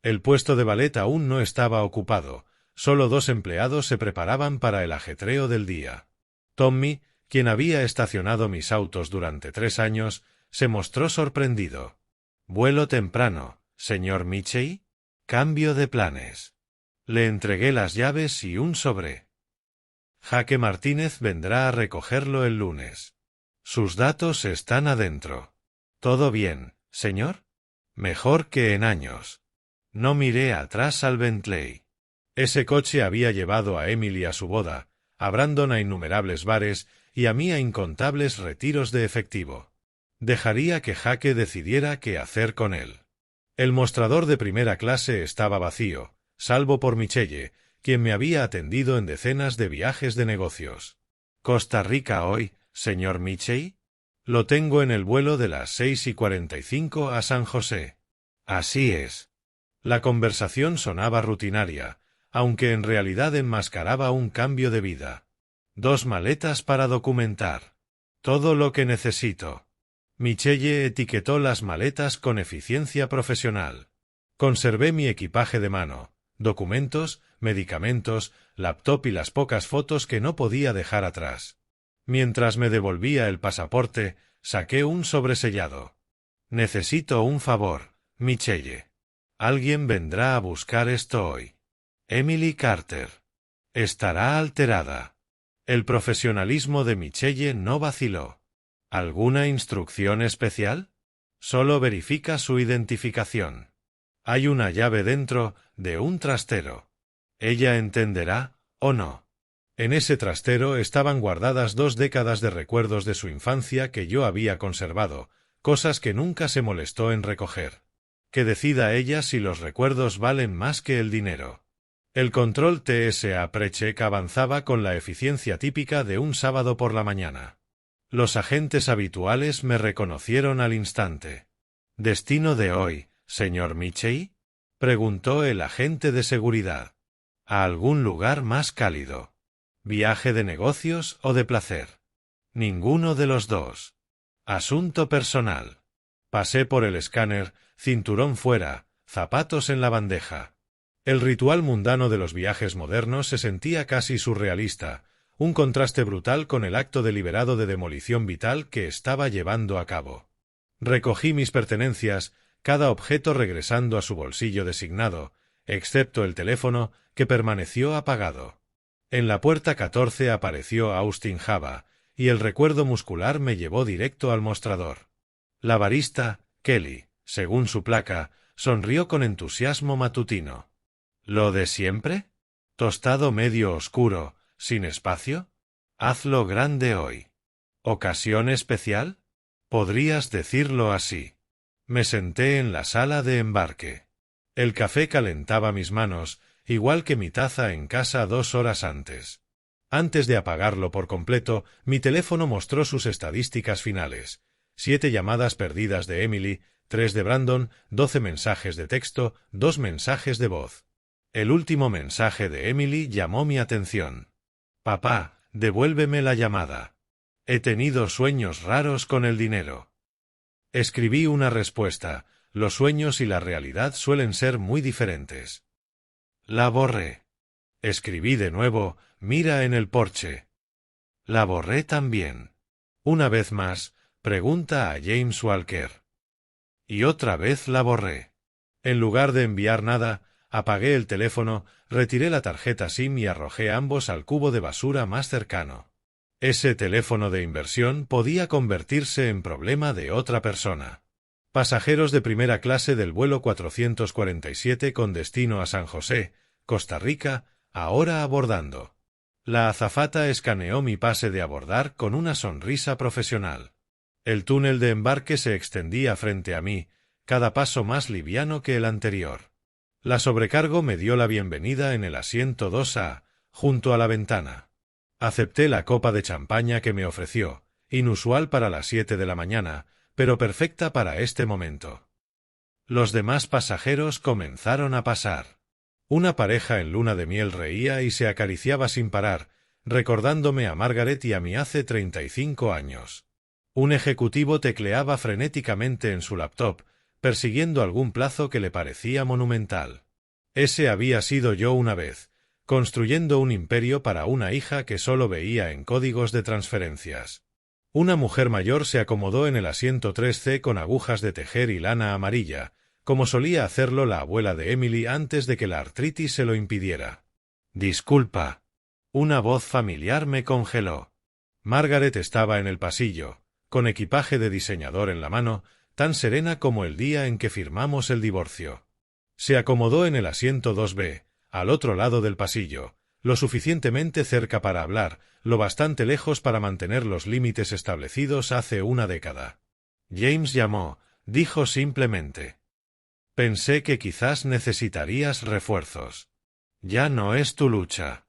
El puesto de valet aún no estaba ocupado, solo 2 empleados se preparaban para el ajetreo del día. Tommy, quien había estacionado mis autos durante 3 años, se mostró sorprendido. «Vuelo temprano, señor Mitchell. Cambio de planes». Le entregué las llaves y un sobre. Jake Martínez vendrá a recogerlo el lunes. Sus datos están adentro. ¿Todo bien, señor? Mejor que en años. No miré atrás al Bentley. Ese coche había llevado a Emily a su boda, a Brandon a innumerables bares y a mí a incontables retiros de efectivo. Dejaría que Jake decidiera qué hacer con él. El mostrador de primera clase estaba vacío, salvo por Michelle, quien me había atendido en decenas de viajes de negocios. ¿Costa Rica hoy, señor Mitchell? Lo tengo en el vuelo de las 6:45 a San José. Así es. La conversación sonaba rutinaria, aunque en realidad enmascaraba un cambio de vida. 2 maletas para documentar. Todo lo que necesito. Michelle etiquetó las maletas con eficiencia profesional. Conservé mi equipaje de mano, documentos, medicamentos, laptop y las pocas fotos que no podía dejar atrás. Mientras me devolvía el pasaporte, saqué un sobresellado. Necesito un favor, Michelle. Alguien vendrá a buscar esto hoy. Emily Carter. Estará alterada. El profesionalismo de Michelle no vaciló. ¿Alguna instrucción especial? Solo verifica su identificación. Hay una llave dentro de un trastero. Ella entenderá, ¿o no? En ese trastero estaban guardadas 2 décadas de recuerdos de su infancia que yo había conservado, cosas que nunca se molestó en recoger. Que decida ella si los recuerdos valen más que el dinero. El control TSA PreCheck avanzaba con la eficiencia típica de un sábado por la mañana. Los agentes habituales me reconocieron al instante. ¿Destino de hoy, señor Mitchell?, preguntó el agente de seguridad. ¿A algún lugar más cálido? ¿Viaje de negocios o de placer? Ninguno de los dos. Asunto personal. Pasé por el escáner, cinturón fuera, zapatos en la bandeja. El ritual mundano de los viajes modernos se sentía casi surrealista, un contraste brutal con el acto deliberado de demolición vital que estaba llevando a cabo. Recogí mis pertenencias, cada objeto regresando a su bolsillo designado, excepto el teléfono, que permaneció apagado. En la puerta 14 apareció Austin Java, y el recuerdo muscular me llevó directo al mostrador. La barista, Kelly, según su placa, sonrió con entusiasmo matutino. ¿Lo de siempre? ¿Tostado medio oscuro, sin espacio? Hazlo grande hoy. ¿Ocasión especial? Podrías decirlo así. Me senté en la sala de embarque. El café calentaba mis manos, igual que mi taza en casa 2 horas antes. Antes de apagarlo por completo, mi teléfono mostró sus estadísticas finales. 7 llamadas perdidas de Emily, 3 de Brandon, 12 mensajes de texto, 2 mensajes de voz. El último mensaje de Emily llamó mi atención. Papá, devuélveme la llamada. He tenido sueños raros con el dinero. Escribí una respuesta. Los sueños y la realidad suelen ser muy diferentes. La borré. Escribí de nuevo, mira en el porche. La borré también. Una vez más, pregunta a James Walker. Y otra vez la borré. En lugar de enviar nada, apagué el teléfono, retiré la tarjeta SIM y arrojé ambos al cubo de basura más cercano. Ese teléfono de inversión podía convertirse en problema de otra persona. Pasajeros de primera clase del vuelo 447 con destino a San José, Costa Rica, ahora abordando. La azafata escaneó mi pase de abordar con una sonrisa profesional. El túnel de embarque se extendía frente a mí, cada paso más liviano que el anterior. La sobrecargo me dio la bienvenida en el asiento 2A, junto a la ventana. Acepté la copa de champaña que me ofreció, inusual para las 7 de la mañana, pero perfecta para este momento. Los demás pasajeros comenzaron a pasar. Una pareja en luna de miel reía y se acariciaba sin parar, recordándome a Margaret y a mí hace 35 años. Un ejecutivo tecleaba frenéticamente en su laptop, persiguiendo algún plazo que le parecía monumental. Ese había sido yo una vez, construyendo un imperio para una hija que solo veía en códigos de transferencias. Una mujer mayor se acomodó en el asiento 3C con agujas de tejer y lana amarilla, como solía hacerlo la abuela de Emily antes de que la artritis se lo impidiera. «Disculpa». Una voz familiar me congeló. Margaret estaba en el pasillo, con equipaje de diseñador en la mano, tan serena como el día en que firmamos el divorcio. Se acomodó en el asiento 2B, al otro lado del pasillo, lo suficientemente cerca para hablar, lo bastante lejos para mantener los límites establecidos hace una década. James llamó, dijo simplemente. Pensé que quizás necesitarías refuerzos. Ya no es tu lucha.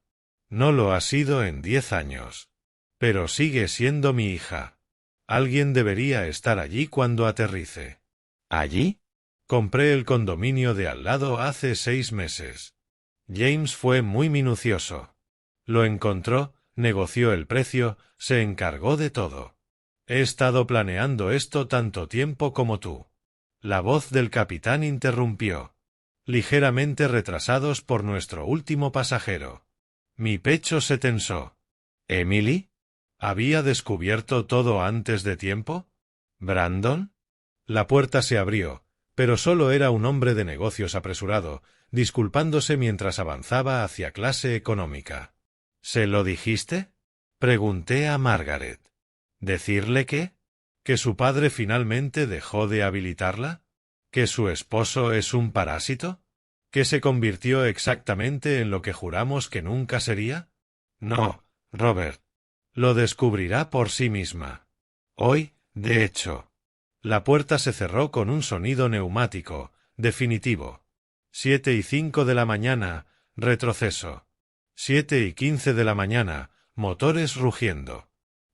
No lo ha sido en 10 años. Pero sigue siendo mi hija. Alguien debería estar allí cuando aterrice. ¿Allí? Compré el condominio de al lado hace 6 meses. James fue muy minucioso. Lo encontró, negoció el precio, se encargó de todo. He estado planeando esto tanto tiempo como tú. La voz del capitán interrumpió. Ligeramente retrasados por nuestro último pasajero. Mi pecho se tensó. ¿Emily? ¿Había descubierto todo antes de tiempo? ¿Brandon? La puerta se abrió, pero solo era un hombre de negocios apresurado, disculpándose mientras avanzaba hacia clase económica. ¿Se lo dijiste? Pregunté a Margaret. ¿Decirle qué? ¿Que su padre finalmente dejó de habilitarla? ¿Que su esposo es un parásito? ¿Que se convirtió exactamente en lo que juramos que nunca sería? No, Robert. Lo descubrirá por sí misma. Hoy, de hecho. La puerta se cerró con un sonido neumático, definitivo. 7:05 de la mañana, retroceso. 7:15 de la mañana, motores rugiendo.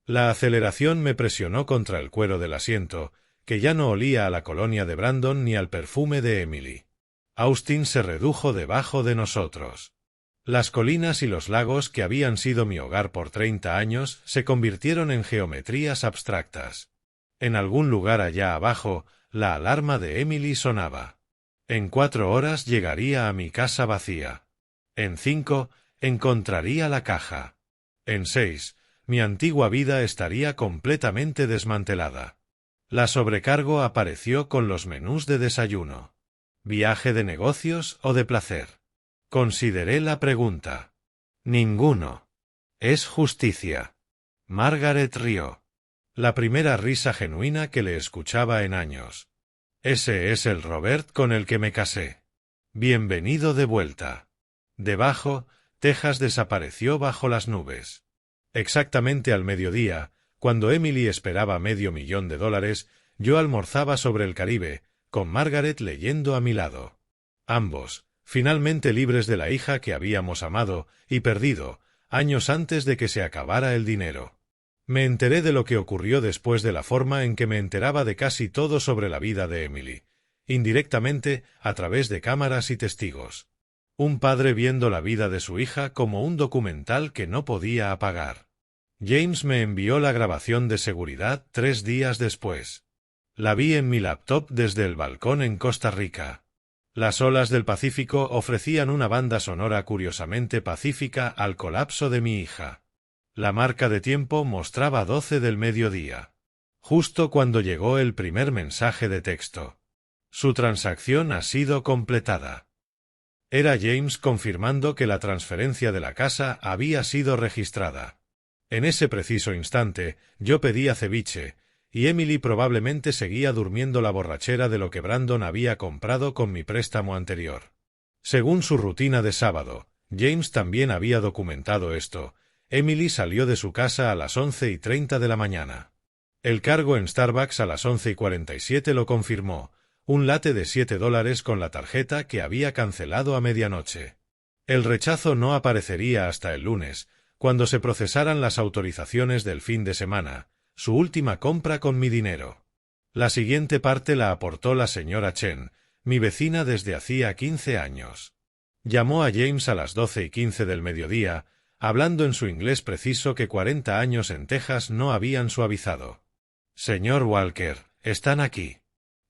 La aceleración me presionó contra el cuero del asiento, que ya no olía a la colonia de Brandon ni al perfume de Emily. Austin se redujo debajo de nosotros. Las colinas y los lagos que habían sido mi hogar por 30 años se convirtieron en geometrías abstractas. En algún lugar allá abajo, la alarma de Emily sonaba. En 4 horas llegaría a mi casa vacía. En 5, encontraría la caja. En 6, mi antigua vida estaría completamente desmantelada. La sobrecargo apareció con los menús de desayuno. ¿Viaje de negocios o de placer? Consideré la pregunta. Ninguno. Es justicia. Margaret rió. La primera risa genuina que le escuchaba en años. Ese es el Robert con el que me casé. Bienvenido de vuelta. Debajo, Texas desapareció bajo las nubes. Exactamente al mediodía, cuando Emily esperaba $500,000, yo almorzaba sobre el Caribe, con Margaret leyendo a mi lado. Ambos, finalmente libres de la hija que habíamos amado y perdido, años antes de que se acabara el dinero. Me enteré de lo que ocurrió después de la forma en que me enteraba de casi todo sobre la vida de Emily, indirectamente a través de cámaras y testigos. Un padre viendo la vida de su hija como un documental que no podía apagar. James me envió la grabación de seguridad 3 días después. La vi en mi laptop desde el balcón en Costa Rica. Las olas del Pacífico ofrecían una banda sonora curiosamente pacífica al colapso de mi hija. La marca de tiempo mostraba 12 del mediodía. Justo cuando llegó el primer mensaje de texto. Su transacción ha sido completada. Era James confirmando que la transferencia de la casa había sido registrada. En ese preciso instante, yo pedía ceviche, y Emily probablemente seguía durmiendo la borrachera de lo que Brandon había comprado con mi préstamo anterior. Según su rutina de sábado, James también había documentado esto. Emily salió de su casa a las 11:30 de la mañana. El cargo en Starbucks a las 11:47 lo confirmó, un latte de $7 con la tarjeta que había cancelado a medianoche. El rechazo no aparecería hasta el lunes, cuando se procesaran las autorizaciones del fin de semana, su última compra con mi dinero. La siguiente parte la aportó la señora Chen, mi vecina desde hacía 15 años. Llamó a James a las 12:15 del mediodía, hablando en su inglés preciso que 40 años en Texas no habían suavizado. Señor Walker, están aquí.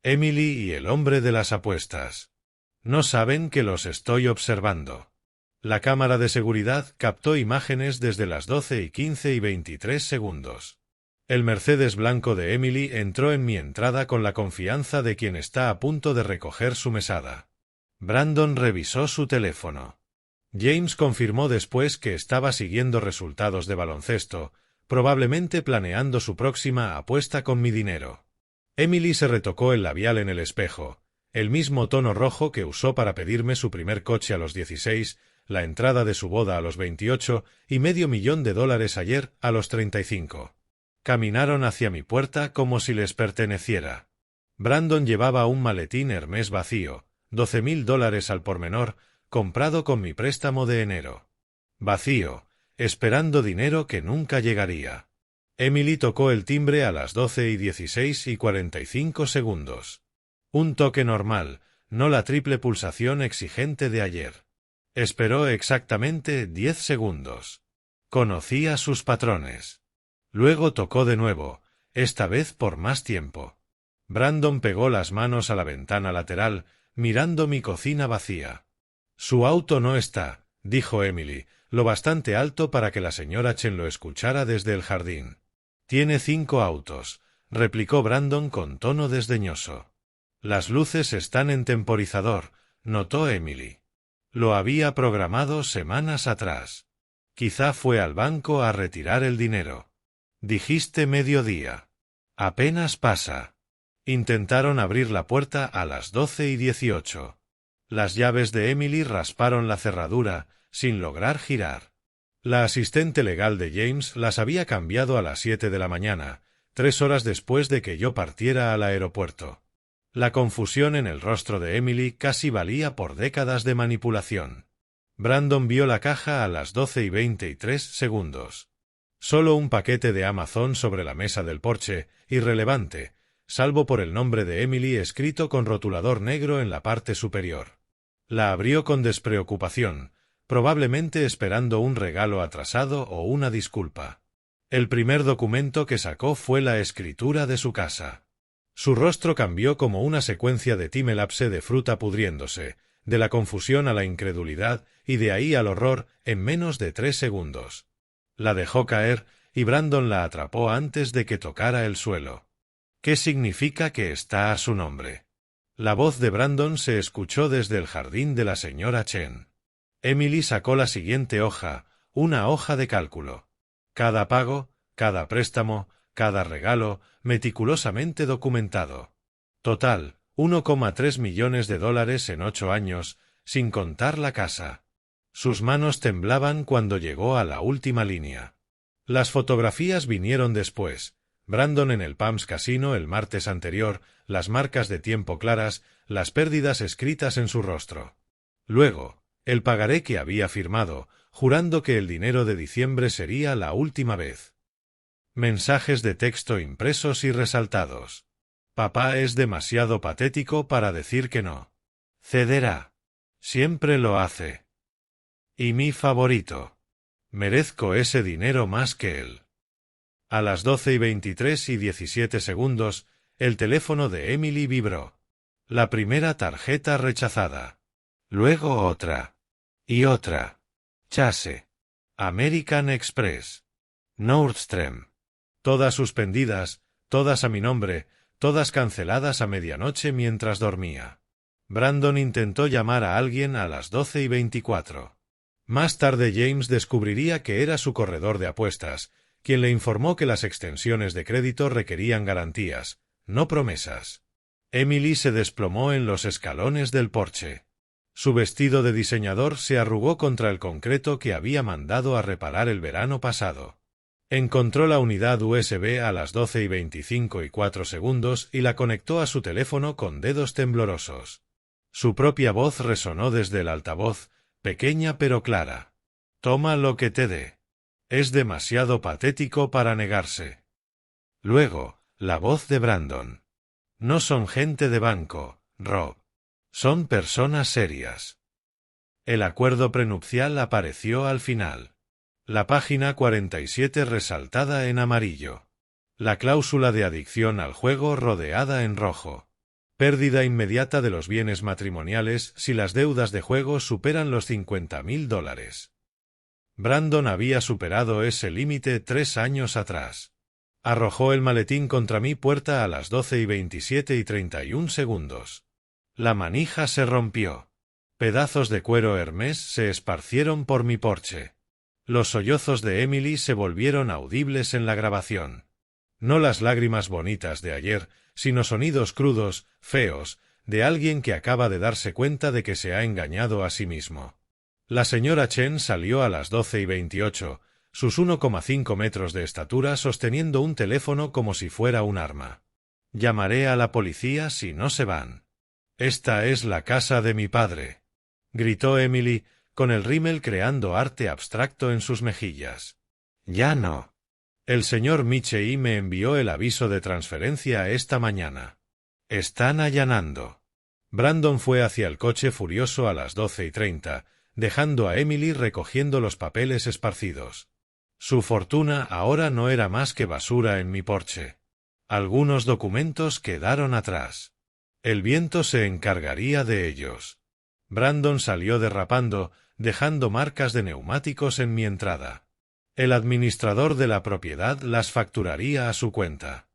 Emily y el hombre de las apuestas. No saben que los estoy observando. La cámara de seguridad captó imágenes desde las 12:15 y 23 segundos. El Mercedes blanco de Emily entró en mi entrada con la confianza de quien está a punto de recoger su mesada. Brandon revisó su teléfono. James confirmó después que estaba siguiendo resultados de baloncesto, probablemente planeando su próxima apuesta con mi dinero. Emily se retocó el labial en el espejo, el mismo tono rojo que usó para pedirme su primer coche a los 16, la entrada de su boda a los 28 y $500,000 ayer a los 35. Caminaron hacia mi puerta como si les perteneciera. Brandon llevaba un maletín Hermès vacío, $12,000 al por menor, comprado con mi préstamo de enero. Vacío, esperando dinero que nunca llegaría. Emily tocó el timbre a las 12:16 y 45 segundos. Un toque normal, no la triple pulsación exigente de ayer. Esperó exactamente 10 segundos. Conocía sus patrones. Luego tocó de nuevo, esta vez por más tiempo. Brandon pegó las manos a la ventana lateral, mirando mi cocina vacía. Su auto no está, dijo Emily, lo bastante alto para que la señora Chen lo escuchara desde el jardín. Tiene 5 autos, replicó Brandon con tono desdeñoso. Las luces están en temporizador, notó Emily. Lo había programado semanas atrás. Quizá fue al banco a retirar el dinero. Dijiste mediodía. Apenas pasa. Intentaron abrir la puerta a las 12:18. Las llaves de Emily rasparon la cerradura, sin lograr girar. La asistente legal de James las había cambiado a las 7 de la mañana, 3 horas después de que yo partiera al aeropuerto. La confusión en el rostro de Emily casi valía por décadas de manipulación. Brandon vio la caja a las 12:23 segundos. Solo un paquete de Amazon sobre la mesa del porche, irrelevante, salvo por el nombre de Emily escrito con rotulador negro en la parte superior. La abrió con despreocupación, probablemente esperando un regalo atrasado o una disculpa. El primer documento que sacó fue la escritura de su casa. Su rostro cambió como una secuencia de timelapse de fruta pudriéndose, de la confusión a la incredulidad y de ahí al horror en menos de 3 segundos. La dejó caer y Brandon la atrapó antes de que tocara el suelo. ¿Qué significa que está a su nombre? La voz de Brandon se escuchó desde el jardín de la señora Chen. Emily sacó la siguiente hoja, una hoja de cálculo. Cada pago, cada préstamo, cada regalo, meticulosamente documentado. Total, $1,3 millones en 8 años, sin contar la casa. Sus manos temblaban cuando llegó a la última línea. Las fotografías vinieron después. Brandon en el Palms Casino el martes anterior, las marcas de tiempo claras, las pérdidas escritas en su rostro. Luego, el pagaré que había firmado, jurando que el dinero de diciembre sería la última vez. Mensajes de texto impresos y resaltados. Papá es demasiado patético para decir que no. Cederá. Siempre lo hace. Y mi favorito. Merezco ese dinero más que él. A las 12:23 y 17 segundos, el teléfono de Emily vibró. La primera tarjeta rechazada. Luego otra. Y otra. Chase. American Express. Nordstrom. Todas suspendidas, todas a mi nombre, todas canceladas a medianoche mientras dormía. Brandon intentó llamar a alguien a las 12:24. Más tarde James descubriría que era su corredor de apuestas, quien le informó que las extensiones de crédito requerían garantías, no promesas. Emily se desplomó en los escalones del porche. Su vestido de diseñador se arrugó contra el concreto que había mandado a reparar el verano pasado. Encontró la unidad USB a las 12:25:04 y la conectó a su teléfono con dedos temblorosos. Su propia voz resonó desde el altavoz, pequeña pero clara. «Toma lo que te dé. Es demasiado patético para negarse». Luego, la voz de Brandon. «No son gente de banco, Rob. Son personas serias». El acuerdo prenupcial apareció al final. La página 47 resaltada en amarillo. La cláusula de adicción al juego rodeada en rojo. Pérdida inmediata de los bienes matrimoniales si las deudas de juego superan los $50,000. Brandon había superado ese límite 3 años atrás. Arrojó el maletín contra mi puerta a las 12:27:31. La manija se rompió. Pedazos de cuero Hermès se esparcieron por mi porche. Los sollozos de Emily se volvieron audibles en la grabación. No las lágrimas bonitas de ayer, sino sonidos crudos, feos, de alguien que acaba de darse cuenta de que se ha engañado a sí mismo. La señora Chen salió a las 12:28, sus 1,5 metros de estatura sosteniendo un teléfono como si fuera un arma. «Llamaré a la policía si no se van. Esta es la casa de mi padre», gritó Emily, con el rímel creando arte abstracto en sus mejillas. «Ya no. El señor Michei me envió el aviso de transferencia esta mañana. Están allanando». Brandon fue hacia el coche furioso a las 12:30, dejando a Emily recogiendo los papeles esparcidos. Su fortuna ahora no era más que basura en mi porche. Algunos documentos quedaron atrás. El viento se encargaría de ellos. Brandon salió derrapando, dejando marcas de neumáticos en mi entrada. El administrador de la propiedad las facturaría a su cuenta.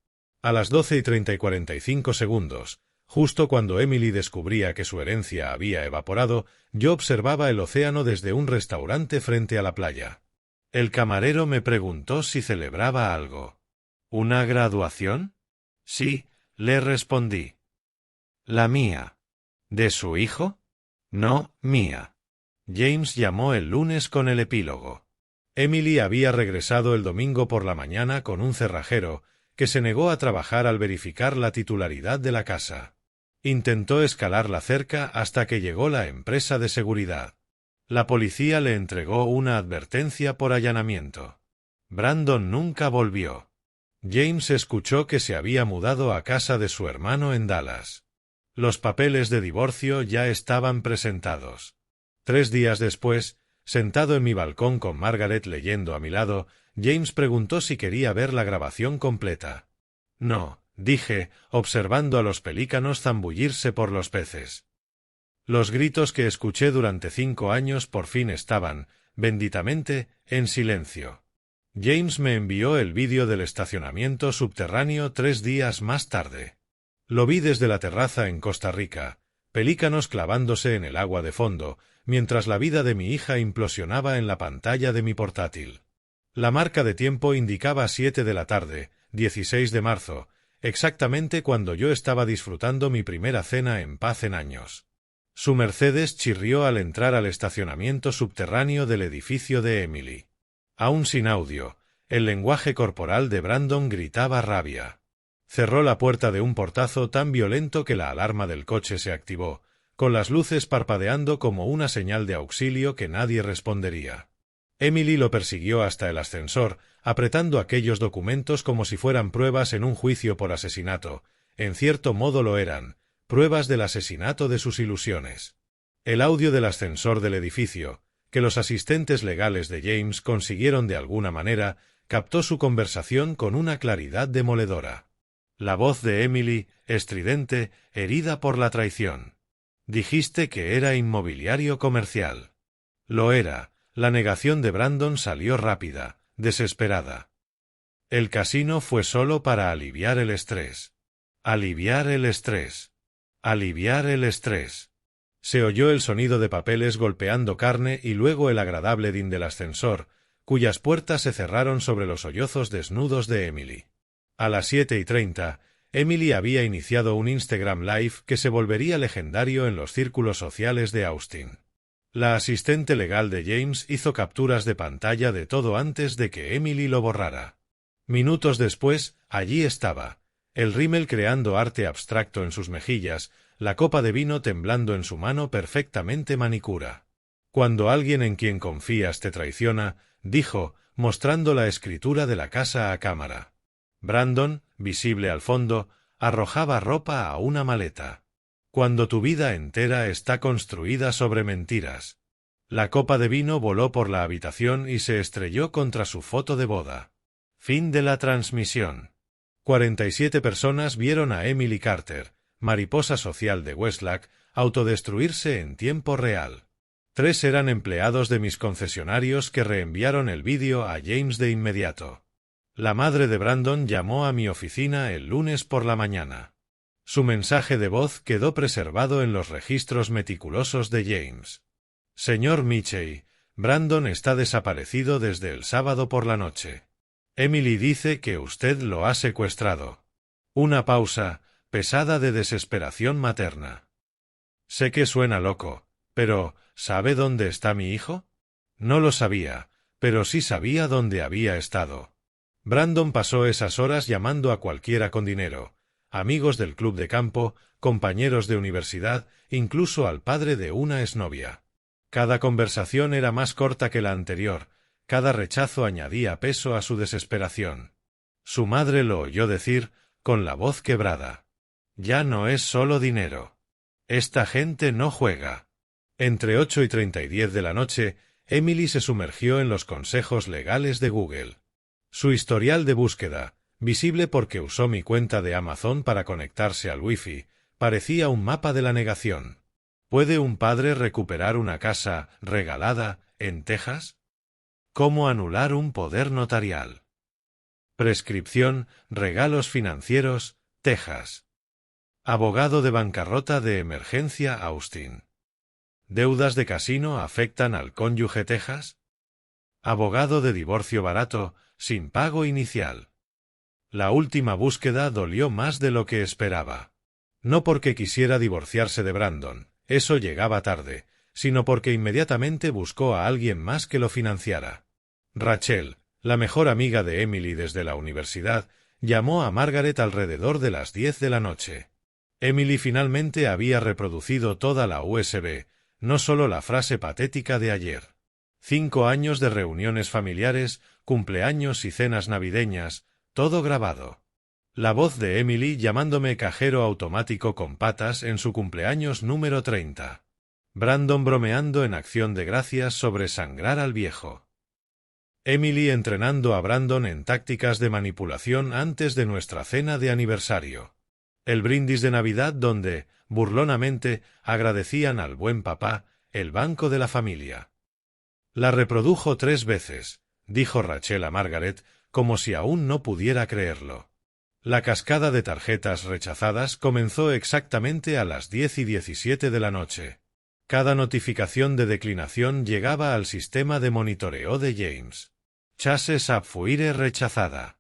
A las 12:30:45, justo cuando Emily descubría que su herencia había evaporado, yo observaba el océano desde un restaurante frente a la playa. El camarero me preguntó si celebraba algo. ¿Una graduación? Sí, le respondí. ¿La mía? ¿De su hijo? No, mía. James llamó el lunes con el epílogo. Emily había regresado el domingo por la mañana con un cerrajero, que se negó a trabajar al verificar la titularidad de la casa. Intentó escalar la cerca hasta que llegó la empresa de seguridad. La policía le entregó una advertencia por allanamiento. Brandon nunca volvió. James escuchó que se había mudado a casa de su hermano en Dallas. Los papeles de divorcio ya estaban presentados. 3 días después, sentado en mi balcón con Margaret leyendo a mi lado, James preguntó si quería ver la grabación completa. No, dije, observando a los pelícanos zambullirse por los peces. Los gritos que escuché durante 5 años por fin estaban, benditamente, en silencio. James me envió el vídeo del estacionamiento subterráneo 3 días más tarde. Lo vi desde la terraza en Costa Rica, pelícanos clavándose en el agua de fondo, mientras la vida de mi hija implosionaba en la pantalla de mi portátil. La marca de tiempo indicaba 7 de la tarde, 16 de marzo, exactamente cuando yo estaba disfrutando mi primera cena en paz en años. Su Mercedes chirrió al entrar al estacionamiento subterráneo del edificio de Emily. Aún sin audio, el lenguaje corporal de Brandon gritaba rabia. Cerró la puerta de un portazo tan violento que la alarma del coche se activó, con las luces parpadeando como una señal de auxilio que nadie respondería. Emily lo persiguió hasta el ascensor, apretando aquellos documentos como si fueran pruebas en un juicio por asesinato. En cierto modo lo eran, pruebas del asesinato de sus ilusiones. El audio del ascensor del edificio, que los asistentes legales de James consiguieron de alguna manera, captó su conversación con una claridad demoledora. La voz de Emily, estridente, herida por la traición. Dijiste que era inmobiliario comercial. Lo era. La negación de Brandon salió rápida, desesperada. El casino fue solo para aliviar el estrés. Aliviar el estrés. Aliviar el estrés. Se oyó el sonido de papeles golpeando carne y luego el agradable din del ascensor, cuyas puertas se cerraron sobre los sollozos desnudos de Emily. A las 7:30, Emily había iniciado un Instagram Live que se volvería legendario en los círculos sociales de Austin. La asistente legal de James hizo capturas de pantalla de todo antes de que Emily lo borrara. Minutos después, allí estaba, el rímel creando arte abstracto en sus mejillas, la copa de vino temblando en su mano perfectamente manicura. Cuando alguien en quien confías te traiciona, dijo, mostrando la escritura de la casa a cámara. Brandon, visible al fondo, arrojaba ropa a una maleta. Cuando tu vida entera está construida sobre mentiras. La copa de vino voló por la habitación y se estrelló contra su foto de boda. Fin de la transmisión. 47 personas vieron a Emily Carter, mariposa social de Westlack, autodestruirse en tiempo real. 3 eran empleados de mis concesionarios que reenviaron el vídeo a James de inmediato. La madre de Brandon llamó a mi oficina el lunes por la mañana. Su mensaje de voz quedó preservado en los registros meticulosos de James. Señor Mitchell, Brandon está desaparecido desde el sábado por la noche. Emily dice que usted lo ha secuestrado. Una pausa, pesada de desesperación materna. Sé que suena loco, pero ¿sabe dónde está mi hijo? No lo sabía, pero sí sabía dónde había estado. Brandon pasó esas horas llamando a cualquiera con dinero, amigos del club de campo, compañeros de universidad, incluso al padre de una exnovia. Cada conversación era más corta que la anterior, cada rechazo añadía peso a su desesperación. Su madre lo oyó decir, con la voz quebrada. Ya no es solo dinero. Esta gente no juega. Entre 8:30 y 10 de la noche, Emily se sumergió en los consejos legales de Google. Su historial de búsqueda, visible porque usó mi cuenta de Amazon para conectarse al Wi-Fi, parecía un mapa de la negación. ¿Puede un padre recuperar una casa regalada en Texas? ¿Cómo anular un poder notarial? Prescripción, regalos financieros, Texas. Abogado de bancarrota de emergencia Austin. ¿Deudas de casino afectan al cónyuge Texas? Abogado de divorcio barato, sin pago inicial. La última búsqueda dolió más de lo que esperaba. No porque quisiera divorciarse de Brandon, eso llegaba tarde, sino porque inmediatamente buscó a alguien más que lo financiara. Rachel, la mejor amiga de Emily desde la universidad, llamó a Margaret alrededor de las 10 de la noche. Emily finalmente había reproducido toda la USB, no solo la frase patética de ayer. 5 años de reuniones familiares, cumpleaños y cenas navideñas, todo grabado. La voz de Emily llamándome cajero automático con patas en su cumpleaños número 30. Brandon bromeando en acción de gracias sobre sangrar al viejo. Emily entrenando a Brandon en tácticas de manipulación antes de nuestra cena de aniversario. El brindis de Navidad donde, burlonamente, agradecían al buen papá, el banco de la familia. La reprodujo 3 veces, dijo Rachel a Margaret, como si aún no pudiera creerlo. La cascada de tarjetas rechazadas comenzó exactamente a las 10:17 de la noche. Cada notificación de declinación llegaba al sistema de monitoreo de James. Chase Sapphire rechazada.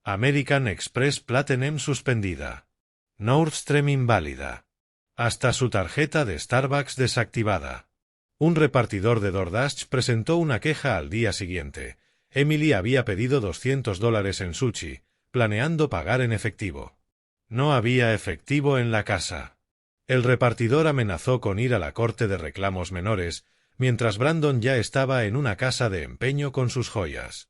American Express Platinum suspendida. Nordstrom inválida. Hasta su tarjeta de Starbucks desactivada. Un repartidor de DoorDash presentó una queja al día siguiente. Emily había pedido $200 en sushi, planeando pagar en efectivo. No había efectivo en la casa. El repartidor amenazó con ir a la corte de reclamos menores, mientras Brandon ya estaba en una casa de empeño con sus joyas.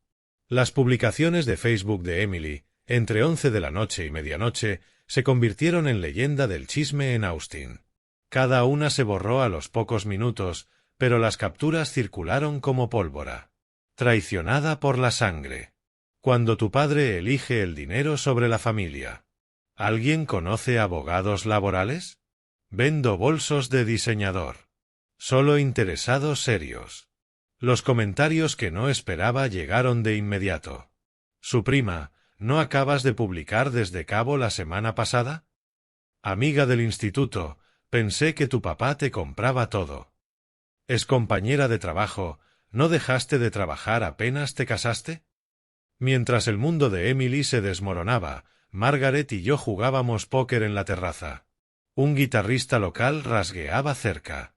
Las publicaciones de Facebook de Emily, entre 11 de la noche y medianoche, se convirtieron en leyenda del chisme en Austin. Cada una se borró a los pocos minutos, pero las capturas circularon como pólvora. Traicionada por la sangre. Cuando tu padre elige el dinero sobre la familia. ¿Alguien conoce abogados laborales? Vendo bolsos de diseñador. Solo interesados serios. Los comentarios que no esperaba llegaron de inmediato. Su prima, ¿no acabas de publicar desde Cabo la semana pasada? Amiga del instituto, pensé que tu papá te compraba todo. Es compañera de trabajo, ¿no dejaste de trabajar apenas te casaste? Mientras el mundo de Emily se desmoronaba, Margaret y yo jugábamos póker en la terraza. Un guitarrista local rasgueaba cerca.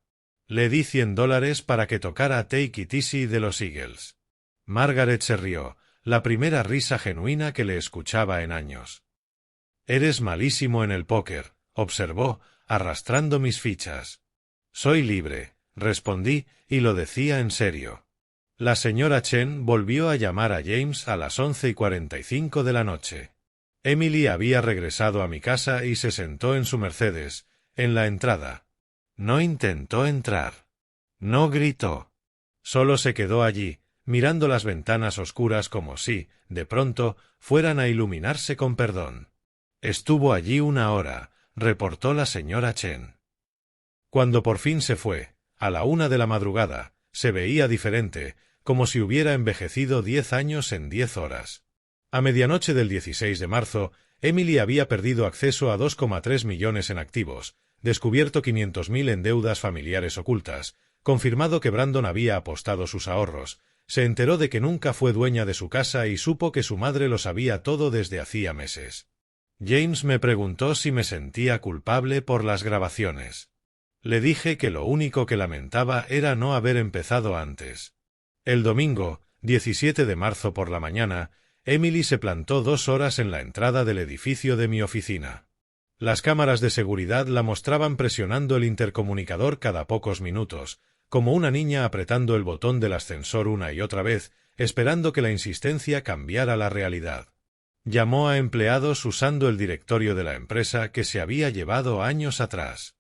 Le di $100 para que tocara Take It Easy de los Eagles. Margaret se rió, la primera risa genuina que le escuchaba en años. Eres malísimo en el póker, observó, arrastrando mis fichas. Soy libre, respondí, y lo decía en serio. La señora Chen volvió a llamar a James a las 11:45 de la noche. Emily había regresado a mi casa y se sentó en su Mercedes, en la entrada. No intentó entrar. No gritó. Solo se quedó allí, mirando las ventanas oscuras como si, de pronto, fueran a iluminarse con perdón. Estuvo allí 1 hora, reportó la señora Chen. Cuando por fin se fue, a la 1 de la madrugada, se veía diferente, como si hubiera envejecido 10 años en 10 horas. A medianoche del 16 de marzo, Emily había perdido acceso a 2,3 millones en activos, descubierto 500.000 en deudas familiares ocultas, confirmado que Brandon había apostado sus ahorros, se enteró de que nunca fue dueña de su casa y supo que su madre lo sabía todo desde hacía meses. James me preguntó si me sentía culpable por las grabaciones. Le dije que lo único que lamentaba era no haber empezado antes. El domingo, 17 de marzo por la mañana, Emily se plantó 2 horas en la entrada del edificio de mi oficina. Las cámaras de seguridad la mostraban presionando el intercomunicador cada pocos minutos, como una niña apretando el botón del ascensor una y otra vez, esperando que la insistencia cambiara la realidad. Llamó a empleados usando el directorio de la empresa que se había llevado años atrás.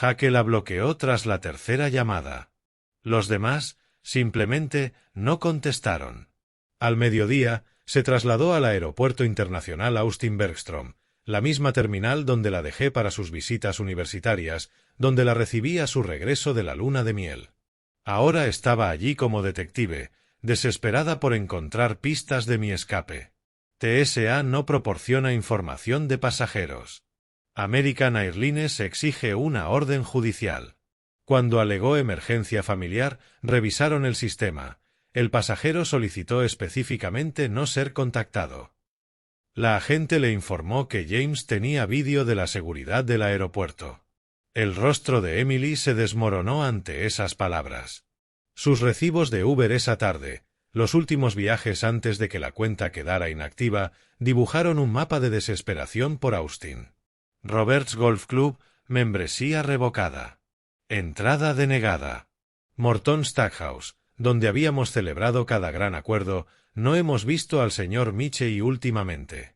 Jake la bloqueó tras la tercera llamada. Los demás, simplemente, no contestaron. Al mediodía, se trasladó al Aeropuerto Internacional Austin Bergstrom, la misma terminal donde la dejé para sus visitas universitarias, donde la recibí a su regreso de la luna de miel. Ahora estaba allí como detective, desesperada por encontrar pistas de mi escape. TSA no proporciona información de pasajeros. American Airlines exige una orden judicial. Cuando alegó emergencia familiar, revisaron el sistema. El pasajero solicitó específicamente no ser contactado. La agente le informó que James tenía vídeo de la seguridad del aeropuerto. El rostro de Emily se desmoronó ante esas palabras. Sus recibos de Uber esa tarde, los últimos viajes antes de que la cuenta quedara inactiva, dibujaron un mapa de desesperación por Austin. Roberts Golf Club, membresía revocada. Entrada denegada. Morton Stackhouse, donde habíamos celebrado cada gran acuerdo, no hemos visto al señor Michey últimamente.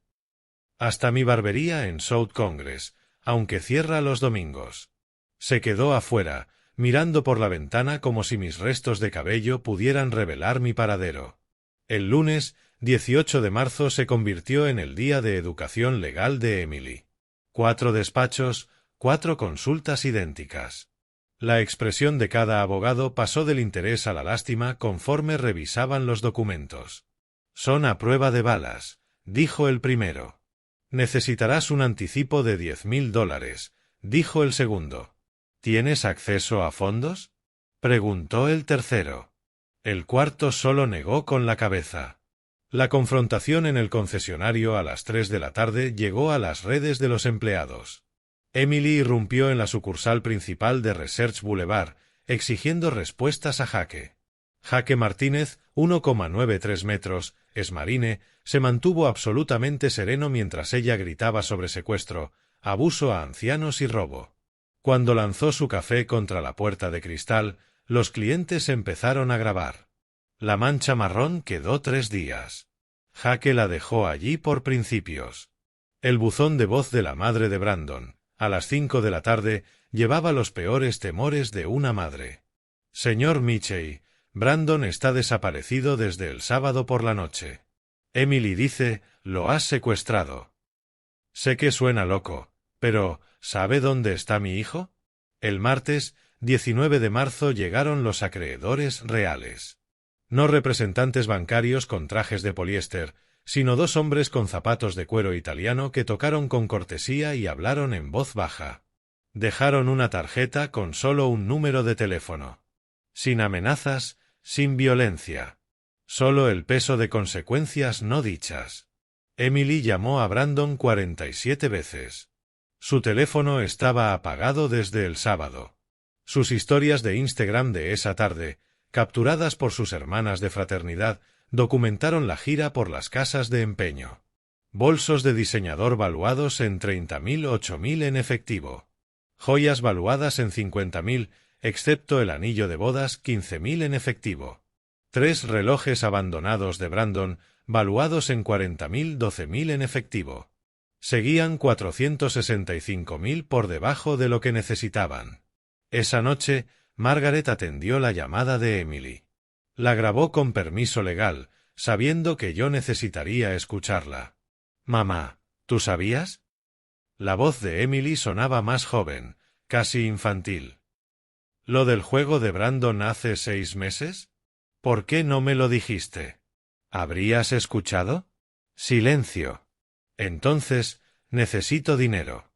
Hasta mi barbería en South Congress, aunque cierra los domingos. Se quedó afuera, mirando por la ventana como si mis restos de cabello pudieran revelar mi paradero. El lunes, 18 de marzo, se convirtió en el día de educación legal de Emily. 4 despachos, 4 consultas idénticas. La expresión de cada abogado pasó del interés a la lástima conforme revisaban los documentos. Son a prueba de balas, dijo el primero. Necesitarás un anticipo de $10.000, dijo el segundo. ¿Tienes acceso a fondos? Preguntó el tercero. El cuarto solo negó con la cabeza. La confrontación en el concesionario a las 3 de la tarde llegó a las redes de los empleados. Emily irrumpió en la sucursal principal de Research Boulevard, exigiendo respuestas a Jake. Jake Martínez, 1,93 metros, esmarine, se mantuvo absolutamente sereno mientras ella gritaba sobre secuestro, abuso a ancianos y robo. Cuando lanzó su café contra la puerta de cristal, los clientes empezaron a grabar. La mancha marrón quedó 3 días. Jake la dejó allí por principios. El buzón de voz de la madre de Brandon, a las 5 de la tarde, llevaba los peores temores de una madre. Señor Michey, Brandon está desaparecido desde el sábado por la noche. Emily dice, lo has secuestrado. Sé que suena loco, pero ¿sabe dónde está mi hijo? El martes, 19 de marzo, llegaron los acreedores reales. No representantes bancarios con trajes de poliéster, sino dos hombres con zapatos de cuero italiano que tocaron con cortesía y hablaron en voz baja. Dejaron una tarjeta con solo un número de teléfono. Sin amenazas, sin violencia. Solo el peso de consecuencias no dichas. Emily llamó a Brandon 47 veces. Su teléfono estaba apagado desde el sábado. Sus historias de Instagram de esa tarde, capturadas por sus hermanas de fraternidad, documentaron la gira por las casas de empeño. Bolsos de diseñador valuados en 30.000, 8.000 en efectivo. Joyas valuadas en 50.000, excepto el anillo de bodas, 15.000 en efectivo. 3 relojes abandonados de Brandon, valuados en 40.000, 12.000 en efectivo. Seguían 465.000 por debajo de lo que necesitaban. Esa noche, Margaret atendió la llamada de Emily. La grabó con permiso legal, sabiendo que yo necesitaría escucharla. «Mamá, ¿tú sabías?» La voz de Emily sonaba más joven, casi infantil. «¿Lo del juego de Brandon hace 6 meses? ¿Por qué no me lo dijiste? ¿Habrías escuchado?» Silencio. «Entonces, necesito dinero».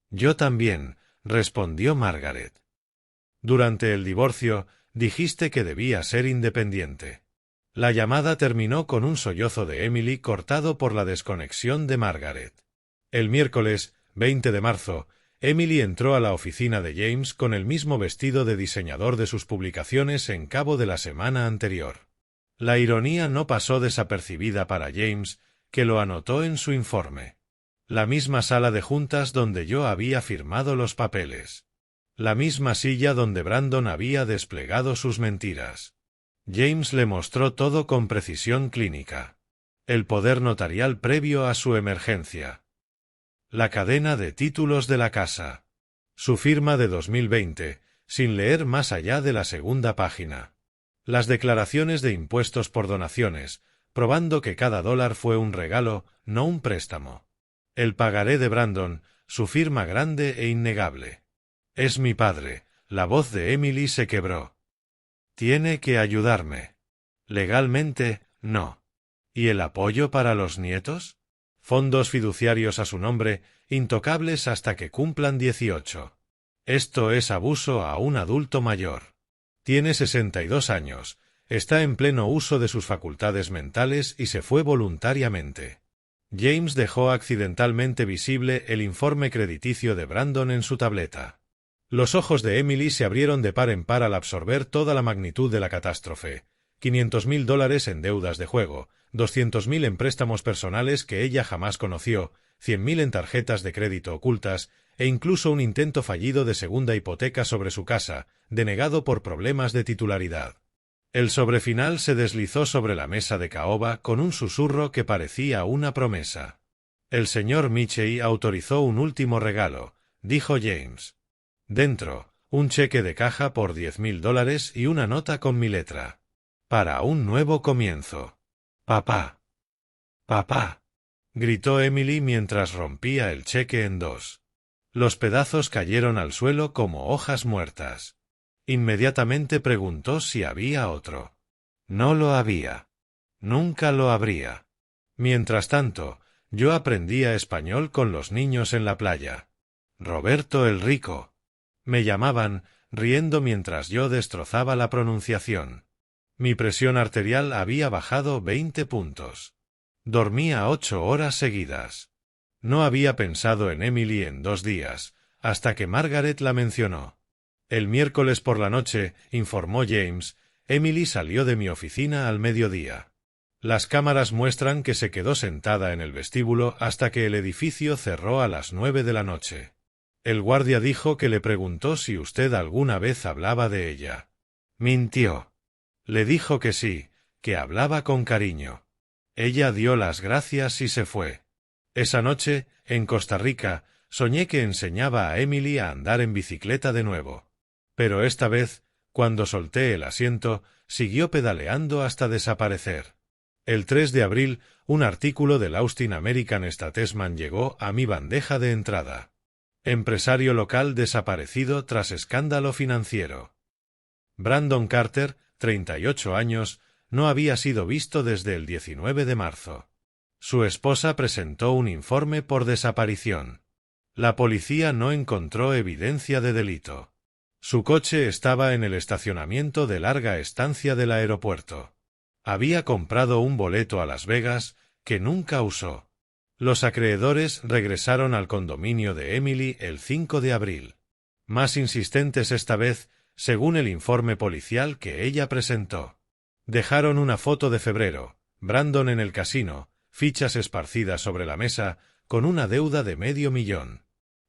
«Yo también», respondió Margaret. «Durante el divorcio, dijiste que debía ser independiente». La llamada terminó con un sollozo de Emily cortado por la desconexión de Margaret. El miércoles, 20 de marzo, Emily entró a la oficina de James con el mismo vestido de diseñador de sus publicaciones en cabo de la semana anterior. La ironía no pasó desapercibida para James, que lo anotó en su informe. La misma sala de juntas donde yo había firmado los papeles. La misma silla donde Brandon había desplegado sus mentiras. James le mostró todo con precisión clínica. El poder notarial previo a su emergencia. La cadena de títulos de la casa. Su firma de 2020, sin leer más allá de la segunda página. Las declaraciones de impuestos por donaciones, probando que cada dólar fue un regalo, no un préstamo. El pagaré de Brandon, su firma grande e innegable. «Es mi padre», la voz de Emily se quebró. «Tiene que ayudarme». «Legalmente, no». «¿Y el apoyo para los nietos?» «Fondos fiduciarios a su nombre, intocables hasta que cumplan 18. Esto es abuso a un adulto mayor. Tiene 62 años, está en pleno uso de sus facultades mentales y se fue voluntariamente». James dejó accidentalmente visible el informe crediticio de Brandon en su tableta. Los ojos de Emily se abrieron de par en par al absorber toda la magnitud de la catástrofe. $500.000 en deudas de juego, 200.000 en préstamos personales que ella jamás conoció, 100.000 en tarjetas de crédito ocultas, e incluso un intento fallido de segunda hipoteca sobre su casa, denegado por problemas de titularidad. El sobrefinal se deslizó sobre la mesa de caoba con un susurro que parecía una promesa. «El señor Michey autorizó un último regalo», dijo James. «Dentro, un cheque de caja por $10.000 y una nota con mi letra. Para un nuevo comienzo». «Papá. Papá», gritó Emily mientras rompía el cheque en dos. Los pedazos cayeron al suelo como hojas muertas. Inmediatamente preguntó si había otro. No lo había. Nunca lo habría. Mientras tanto, yo aprendía español con los niños en la playa. Roberto el Rico. Me llamaban, riendo mientras yo destrozaba la pronunciación. Mi presión arterial había bajado 20 puntos. Dormía 8 horas seguidas. No había pensado en Emily en 2 días, hasta que Margaret la mencionó. El miércoles por la noche, informó James, Emily salió de mi oficina al mediodía. Las cámaras muestran que se quedó sentada en el vestíbulo hasta que el edificio cerró a las 9 de la noche. El guardia dijo que le preguntó si usted alguna vez hablaba de ella. Mintió. Le dijo que sí, que hablaba con cariño. Ella dio las gracias y se fue. Esa noche, en Costa Rica, soñé que enseñaba a Emily a andar en bicicleta de nuevo. Pero esta vez, cuando solté el asiento, siguió pedaleando hasta desaparecer. El 3 de abril, un artículo del Austin American Statesman llegó a mi bandeja de entrada. Empresario local desaparecido tras escándalo financiero. Brandon Carter, 38 años, no había sido visto desde el 19 de marzo. Su esposa presentó un informe por desaparición. La policía no encontró evidencia de delito. Su coche estaba en el estacionamiento de larga estancia del aeropuerto. Había comprado un boleto a Las Vegas que nunca usó. Los acreedores regresaron al condominio de Emily el 5 de abril. Más insistentes esta vez, según el informe policial que ella presentó. Dejaron una foto de febrero, Brandon en el casino, fichas esparcidas sobre la mesa, con una deuda de $500,000.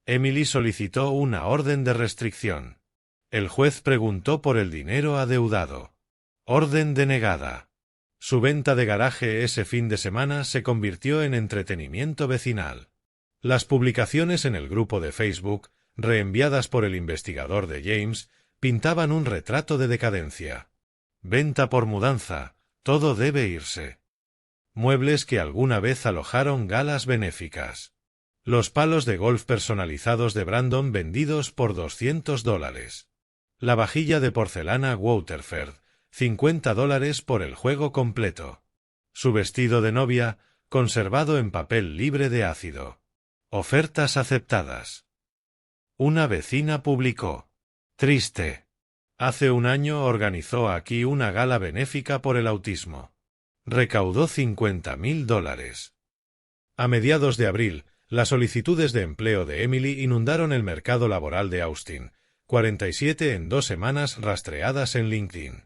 Emily solicitó una orden de restricción. El juez preguntó por el dinero adeudado. Orden denegada. Su venta de garaje ese fin de semana se convirtió en entretenimiento vecinal. Las publicaciones en el grupo de Facebook, reenviadas por el investigador de James, pintaban un retrato de decadencia. Venta por mudanza, todo debe irse. Muebles que alguna vez alojaron galas benéficas. Los palos de golf personalizados de Brandon vendidos por $200. La vajilla de porcelana Waterford, $50 por el juego completo. Su vestido de novia, conservado en papel libre de ácido. Ofertas aceptadas. Una vecina publicó. Triste. Hace un año organizó aquí una gala benéfica por el autismo. Recaudó $50,000. A mediados de abril, las solicitudes de empleo de Emily inundaron el mercado laboral de Austin, 47 en 2 semanas rastreadas en LinkedIn.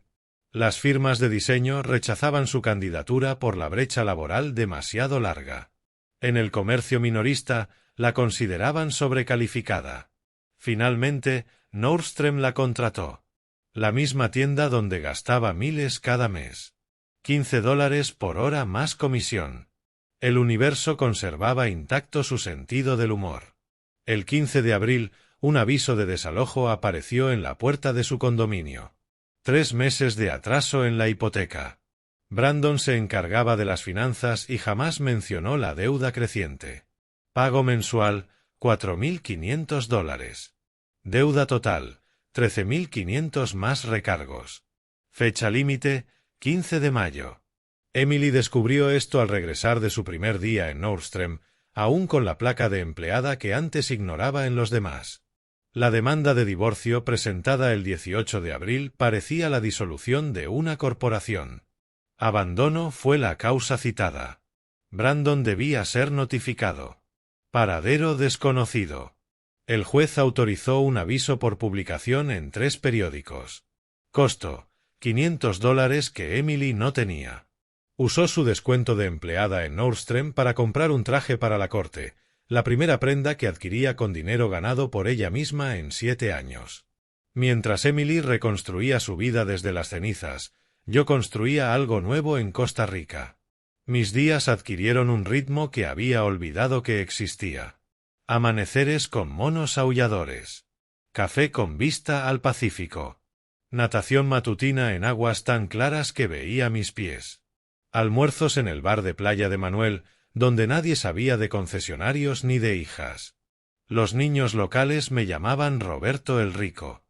Las firmas de diseño rechazaban su candidatura por la brecha laboral demasiado larga. En el comercio minorista, la consideraban sobrecalificada. Finalmente, Nordstrom la contrató. La misma tienda donde gastaba miles cada mes. $15 por hora más comisión. El Universo conservaba intacto su sentido del humor. El 15 de abril, un aviso de desalojo apareció en la puerta de su condominio. 3 meses de atraso en la hipoteca. Brandon se encargaba de las finanzas y jamás mencionó la deuda creciente. Pago mensual, $4,500. Deuda total, $13,500 más recargos. Fecha límite, 15 de mayo. Emily descubrió esto al regresar de su primer día en Nordstrom, aún con la placa de empleada que antes ignoraba en los demás. La demanda de divorcio presentada el 18 de abril parecía la disolución de una corporación. Abandono fue la causa citada. Brandon debía ser notificado. Paradero desconocido. El juez autorizó un aviso por publicación en 3 periódicos. Costo: $500 que Emily no tenía. Usó su descuento de empleada en Nordstrom para comprar un traje para la corte, la primera prenda que adquiría con dinero ganado por ella misma en 7 años. Mientras Emily reconstruía su vida desde las cenizas, yo construía algo nuevo en Costa Rica. Mis días adquirieron un ritmo que había olvidado que existía. Amaneceres con monos aulladores. Café con vista al Pacífico. Natación matutina en aguas tan claras que veía mis pies. Almuerzos en el bar de playa de Manuel, donde nadie sabía de concesionarios ni de hijas. Los niños locales me llamaban Roberto el Rico.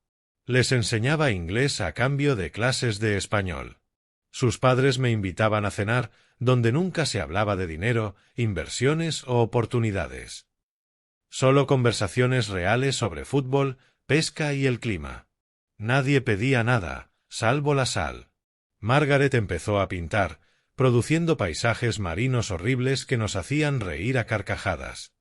Les enseñaba inglés a cambio de clases de español. Sus padres me invitaban a cenar, donde nunca se hablaba de dinero, inversiones o oportunidades. Solo conversaciones reales sobre fútbol, pesca y el clima. Nadie pedía nada, salvo la sal. Margaret empezó a pintar, produciendo paisajes marinos horribles que nos hacían reír a carcajadas.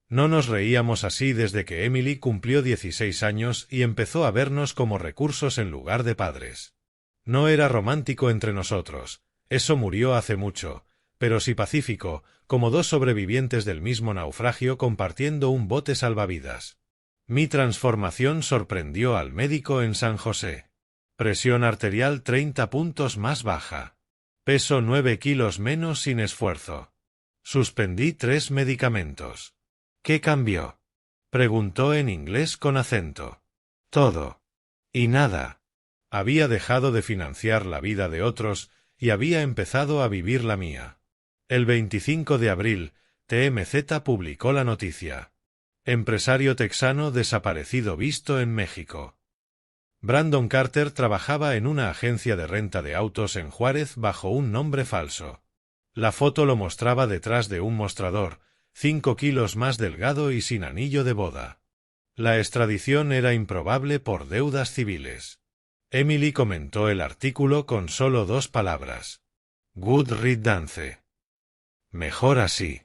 No nos reíamos así desde que Emily cumplió 16 años y empezó a vernos como recursos en lugar de padres. No era romántico entre nosotros, eso murió hace mucho, pero sí pacífico, como 2 sobrevivientes del mismo naufragio compartiendo un bote salvavidas. Mi transformación sorprendió al médico en San José. Presión arterial 30 puntos más baja. Peso 9 kilos menos sin esfuerzo. Suspendí 3 medicamentos. ¿Qué cambió? Preguntó en inglés con acento. Todo. Y nada. Había dejado de financiar la vida de otros y había empezado a vivir la mía. El 25 de abril, TMZ publicó la noticia. Empresario texano desaparecido visto en México. Brandon Carter trabajaba en una agencia de renta de autos en Juárez bajo un nombre falso. La foto lo mostraba detrás de un mostrador, 5 kilos más delgado y sin anillo de boda. La extradición era improbable por deudas civiles. Emily comentó el artículo con solo 2 palabras. Good riddance. Mejor así.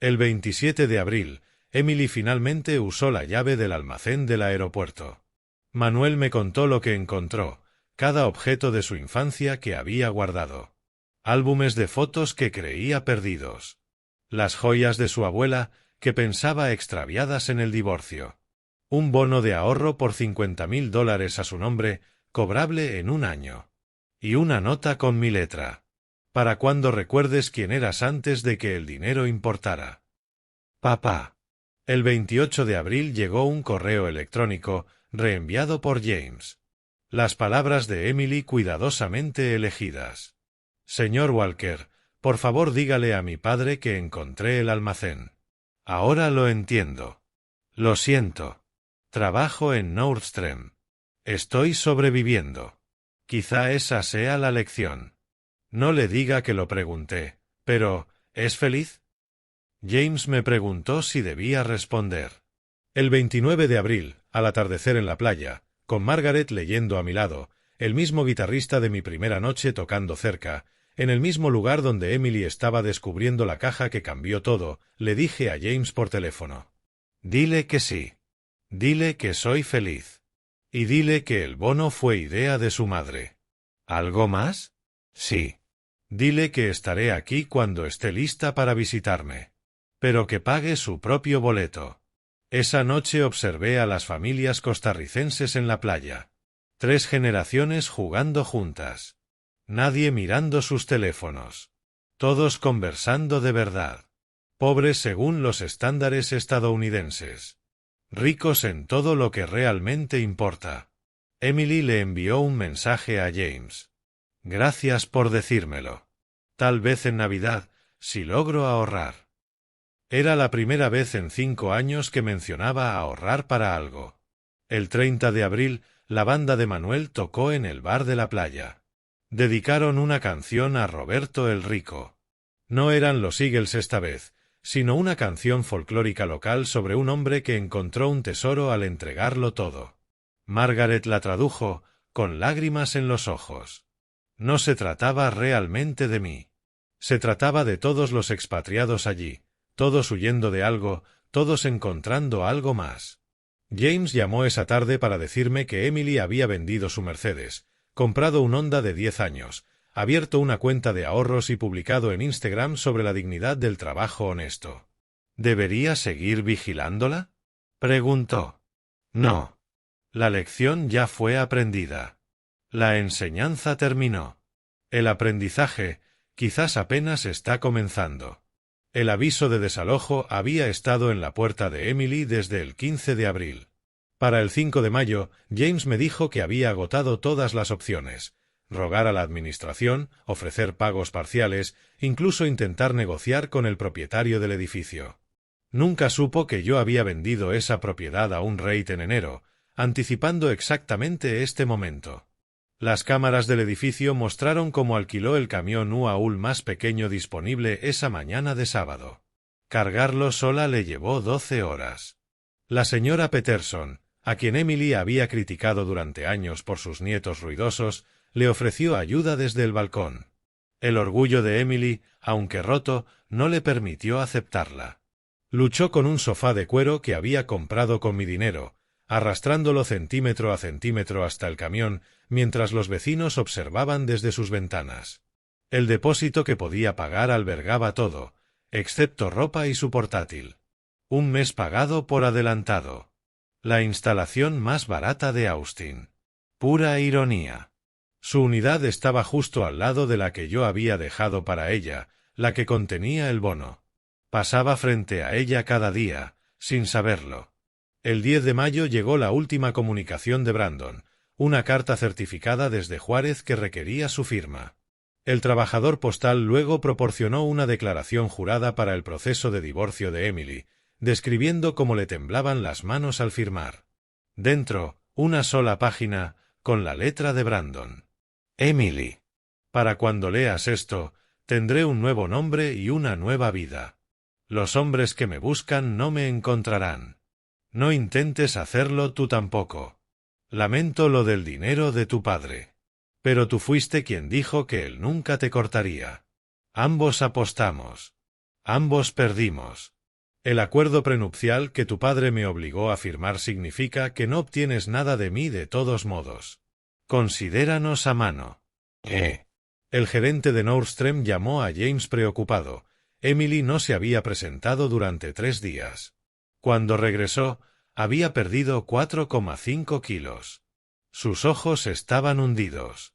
El 27 de abril, Emily finalmente usó la llave del almacén del aeropuerto. Manuel me contó lo que encontró, cada objeto de su infancia que había guardado. Álbumes de fotos que creía perdidos. Las joyas de su abuela, que pensaba extraviadas en el divorcio. Un bono de ahorro por $50,000 a su nombre, cobrable en 1 año. Y una nota con mi letra. Para cuando recuerdes quién eras antes de que el dinero importara. Papá. El 28 de abril llegó un correo electrónico, reenviado por James. Las palabras de Emily cuidadosamente elegidas. Señor Walker, por favor dígale a mi padre que encontré el almacén. Ahora lo entiendo. Lo siento. Trabajo en Nordstrom. Estoy sobreviviendo. Quizá esa sea la lección. No le diga que lo pregunté, pero, ¿es feliz? James me preguntó si debía responder. El 29 de abril, al atardecer en la playa, con Margaret leyendo a mi lado, el mismo guitarrista de mi primera noche tocando cerca, en el mismo lugar donde Emily estaba descubriendo la caja que cambió todo, le dije a James por teléfono. Dile que sí. Dile que soy feliz. Y dile que el bono fue idea de su madre. ¿Algo más? Sí. Dile que estaré aquí cuando esté lista para visitarme. Pero que pague su propio boleto. Esa noche observé a las familias costarricenses en la playa. 3 generaciones jugando juntas. Nadie mirando sus teléfonos. Todos conversando de verdad. Pobres según los estándares estadounidenses. Ricos en todo lo que realmente importa. Emily le envió un mensaje a James. Gracias por decírmelo. Tal vez en Navidad, si logro ahorrar. Era la primera vez en 5 años que mencionaba ahorrar para algo. El 30 de abril, la banda de Manuel tocó en el bar de la playa. Dedicaron una canción a Roberto el Rico. No eran los Eagles esta vez, sino una canción folclórica local sobre un hombre que encontró un tesoro al entregarlo todo. Margaret la tradujo, con lágrimas en los ojos. No se trataba realmente de mí. Se trataba de todos los expatriados allí. Todos huyendo de algo, todos encontrando algo más. James llamó esa tarde para decirme que Emily había vendido su Mercedes, comprado un Honda de 10 años, abierto una cuenta de ahorros y publicado en Instagram sobre la dignidad del trabajo honesto. ¿Debería seguir vigilándola? Preguntó. No. La lección ya fue aprendida. La enseñanza terminó. El aprendizaje, quizás apenas está comenzando. El aviso de desalojo había estado en la puerta de Emily desde el 15 de abril. Para el 5 de mayo, James me dijo que había agotado todas las opciones. Rogar a la administración, ofrecer pagos parciales, incluso intentar negociar con el propietario del edificio. Nunca supo que yo había vendido esa propiedad a un rate en enero, anticipando exactamente este momento. Las cámaras del edificio mostraron cómo alquiló el camión U-Haul más pequeño disponible esa mañana de sábado. Cargarlo sola le llevó 12 horas. La señora Peterson, a quien Emily había criticado durante años por sus nietos ruidosos, le ofreció ayuda desde el balcón. El orgullo de Emily, aunque roto, no le permitió aceptarla. Luchó con un sofá de cuero que había comprado con mi dinero, arrastrándolo centímetro a centímetro hasta el camión, mientras los vecinos observaban desde sus ventanas. El depósito que podía pagar albergaba todo, excepto ropa y su portátil. Un mes pagado por adelantado. La instalación más barata de Austin. Pura ironía. Su unidad estaba justo al lado de la que yo había dejado para ella, la que contenía el bono. Pasaba frente a ella cada día, sin saberlo. El 10 de mayo llegó la última comunicación de Brandon, una carta certificada desde Juárez que requería su firma. El trabajador postal luego proporcionó una declaración jurada para el proceso de divorcio de Emily, describiendo cómo le temblaban las manos al firmar. Dentro, una sola página, con la letra de Brandon. Emily. Para cuando leas esto, tendré un nuevo nombre y una nueva vida. Los hombres que me buscan no me encontrarán. No intentes hacerlo tú tampoco. Lamento lo del dinero de tu padre. Pero tú fuiste quien dijo que él nunca te cortaría. Ambos apostamos. Ambos perdimos. El acuerdo prenupcial que tu padre me obligó a firmar significa que no obtienes nada de mí de todos modos. Considéranos a mano. El gerente de Nordstrom llamó a James preocupado. Emily no se había presentado durante 3 días. Cuando regresó, había perdido 4,5 kilos. Sus ojos estaban hundidos.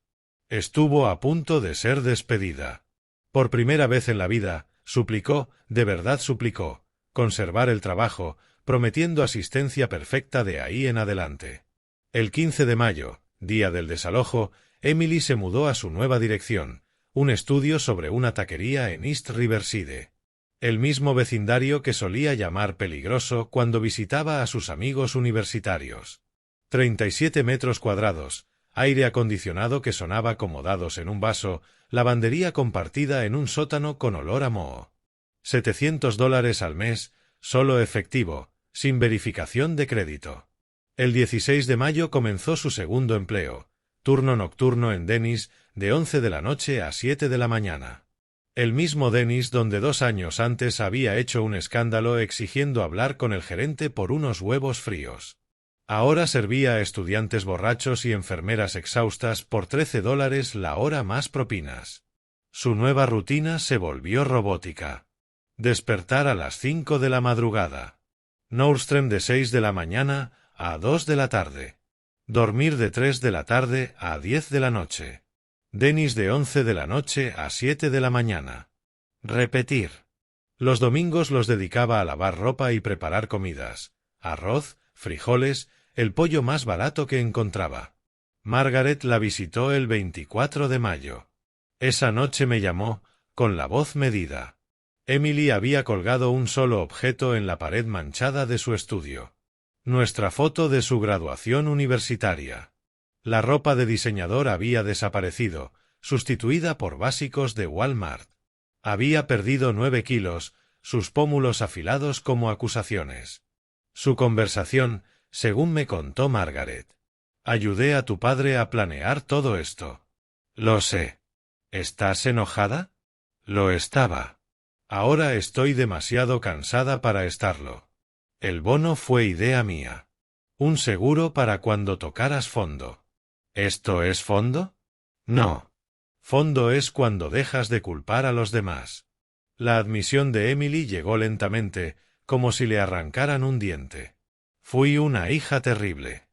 Estuvo a punto de ser despedida. Por primera vez en la vida, suplicó, de verdad suplicó, conservar el trabajo, prometiendo asistencia perfecta de ahí en adelante. El 15 de mayo, día del desalojo, Emily se mudó a su nueva dirección, un estudio sobre una taquería en East Riverside. El mismo vecindario que solía llamar peligroso cuando visitaba a sus amigos universitarios. 37 metros cuadrados, aire acondicionado que sonaba como dados en un vaso, lavandería compartida en un sótano con olor a moho. $700 al mes, solo efectivo, sin verificación de crédito. El 16 de mayo comenzó su segundo empleo, turno nocturno en Denny's, de 11 de la noche a 7 de la mañana. El mismo Denny's donde 2 años antes había hecho un escándalo exigiendo hablar con el gerente por unos huevos fríos. Ahora servía a estudiantes borrachos y enfermeras exhaustas por $13 la hora más propinas. Su nueva rutina se volvió robótica. Despertar a las 5 de la madrugada. Nordstrom de 6 de la mañana a 2 de la tarde. Dormir de 3 de la tarde a 10 de la noche. Denny's de 11 de la noche a 7 de la mañana. Repetir. Los domingos los dedicaba a lavar ropa y preparar comidas. Arroz, frijoles, el pollo más barato que encontraba. Margaret la visitó el 24 de mayo. Esa noche me llamó, con la voz medida. Emily había colgado un solo objeto en la pared manchada de su estudio. Nuestra foto de su graduación universitaria. La ropa de diseñador había desaparecido, sustituida por básicos de Walmart. Había perdido 9 kilos, sus pómulos afilados como acusaciones. Su conversación, según me contó Margaret. Ayudé a tu padre a planear todo esto. Lo sé. ¿Estás enojada? Lo estaba. Ahora estoy demasiado cansada para estarlo. El bono fue idea mía. Un seguro para cuando tocaras fondo. ¿Esto es fondo? No. Fondo es cuando dejas de culpar a los demás. La admisión de Emily llegó lentamente, como si le arrancaran un diente. Fui una hija terrible.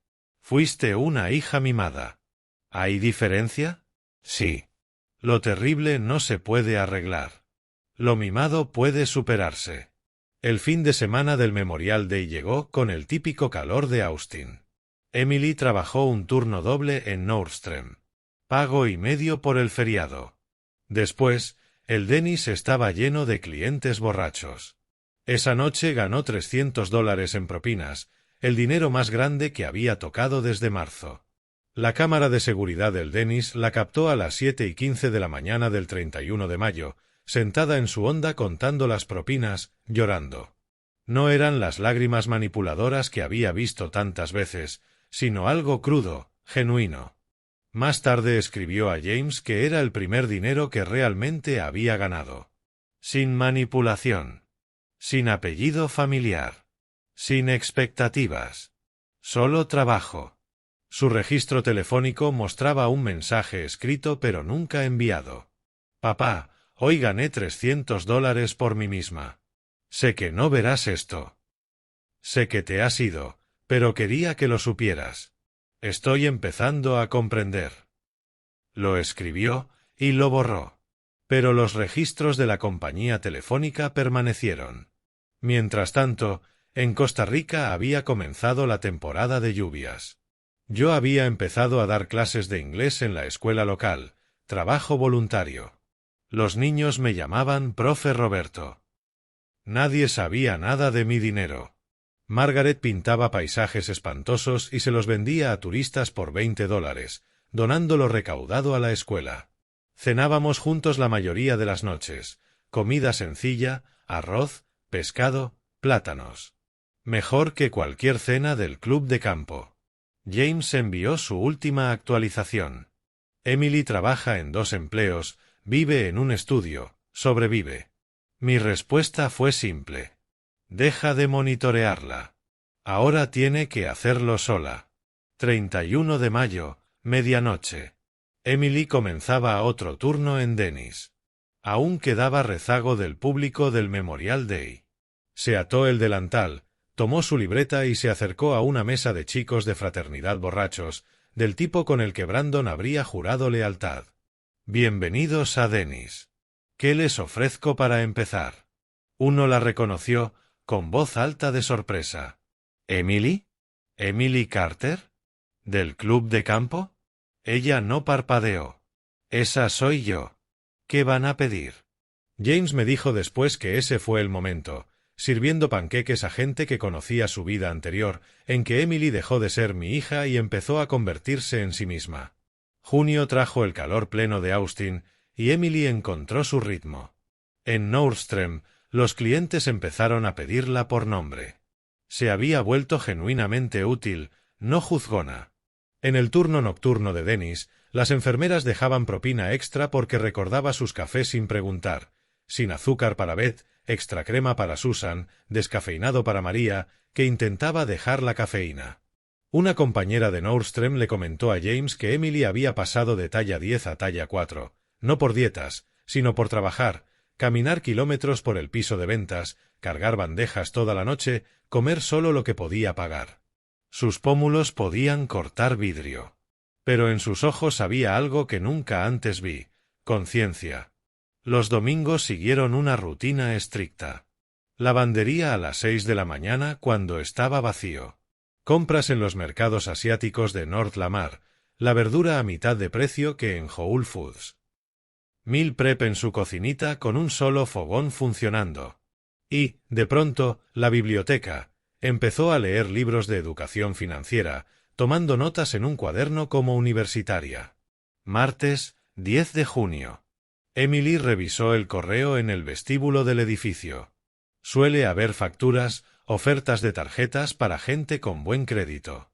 Fuiste una hija mimada. ¿Hay diferencia? Sí. Lo terrible no se puede arreglar. Lo mimado puede superarse. El fin de semana del Memorial Day llegó con el típico calor de Austin. Emily trabajó un turno doble en Nordstrom. Pago y medio por el feriado. Después, el Denny's estaba lleno de clientes borrachos. Esa noche ganó $300 en propinas, el dinero más grande que había tocado desde marzo. La cámara de seguridad del Denny's la captó a las 7:15 de la mañana del 31 de mayo, sentada en su Honda contando las propinas, llorando. No eran las lágrimas manipuladoras que había visto tantas veces, sino algo crudo, genuino. Más tarde escribió a James que era el primer dinero que realmente había ganado. Sin manipulación. Sin apellido familiar. Sin expectativas. Solo trabajo. Su registro telefónico mostraba un mensaje escrito pero nunca enviado. Papá, hoy gané $300 por mí misma. Sé que no verás esto. Sé que te has ido, pero quería que lo supieras. Estoy empezando a comprender. Lo escribió y lo borró. Pero los registros de la compañía telefónica permanecieron. Mientras tanto, en Costa Rica había comenzado la temporada de lluvias. Yo había empezado a dar clases de inglés en la escuela local, trabajo voluntario. Los niños me llamaban Profe Roberto. Nadie sabía nada de mi dinero. Margaret pintaba paisajes espantosos y se los vendía a turistas por $20, donando lo recaudado a la escuela. Cenábamos juntos la mayoría de las noches. Comida sencilla, arroz, pescado, plátanos. Mejor que cualquier cena del club de campo. James envió su última actualización. Emily trabaja en 2 empleos, vive en un estudio, sobrevive. Mi respuesta fue simple. Deja de monitorearla. Ahora tiene que hacerlo sola. 31 de mayo, medianoche. Emily comenzaba otro turno en Denny's. Aún quedaba rezago del público del Memorial Day. Se ató el delantal, tomó su libreta y se acercó a una mesa de chicos de fraternidad borrachos, del tipo con el que Brandon habría jurado lealtad. Bienvenidos a Denny's. ¿Qué les ofrezco para empezar? Uno la reconoció, con voz alta de sorpresa. ¿Emily? ¿Emily Carter? ¿Del club de campo? Ella no parpadeó. Esa soy yo. ¿Qué van a pedir? James me dijo después que ese fue el momento, sirviendo panqueques a gente que conocía su vida anterior, en que Emily dejó de ser mi hija y empezó a convertirse en sí misma. Junio trajo el calor pleno de Austin, y Emily encontró su ritmo. En Nordstrom, los clientes empezaron a pedirla por nombre. Se había vuelto genuinamente útil, no juzgona. En el turno nocturno de Denny's, las enfermeras dejaban propina extra porque recordaba sus cafés sin preguntar, sin azúcar para Beth, extra crema para Susan, descafeinado para María, que intentaba dejar la cafeína. Una compañera de Nordstrom le comentó a James que Emily había pasado de talla 10 a talla 4, no por dietas, sino por trabajar, caminar kilómetros por el piso de ventas, cargar bandejas toda la noche, comer solo lo que podía pagar. Sus pómulos podían cortar vidrio. Pero en sus ojos había algo que nunca antes vi, conciencia. Los domingos siguieron una rutina estricta. Lavandería a las 6 de la mañana cuando estaba vacío. Compras en los mercados asiáticos de North Lamar, la verdura a mitad de precio que en Whole Foods. Meal prep en su cocinita con un solo fogón funcionando. Y, de pronto, la biblioteca. Empezó a leer libros de educación financiera, tomando notas en un cuaderno como universitaria. Martes, 10 de junio. Emily revisó el correo en el vestíbulo del edificio. Suele haber facturas, ofertas de tarjetas para gente con buen crédito.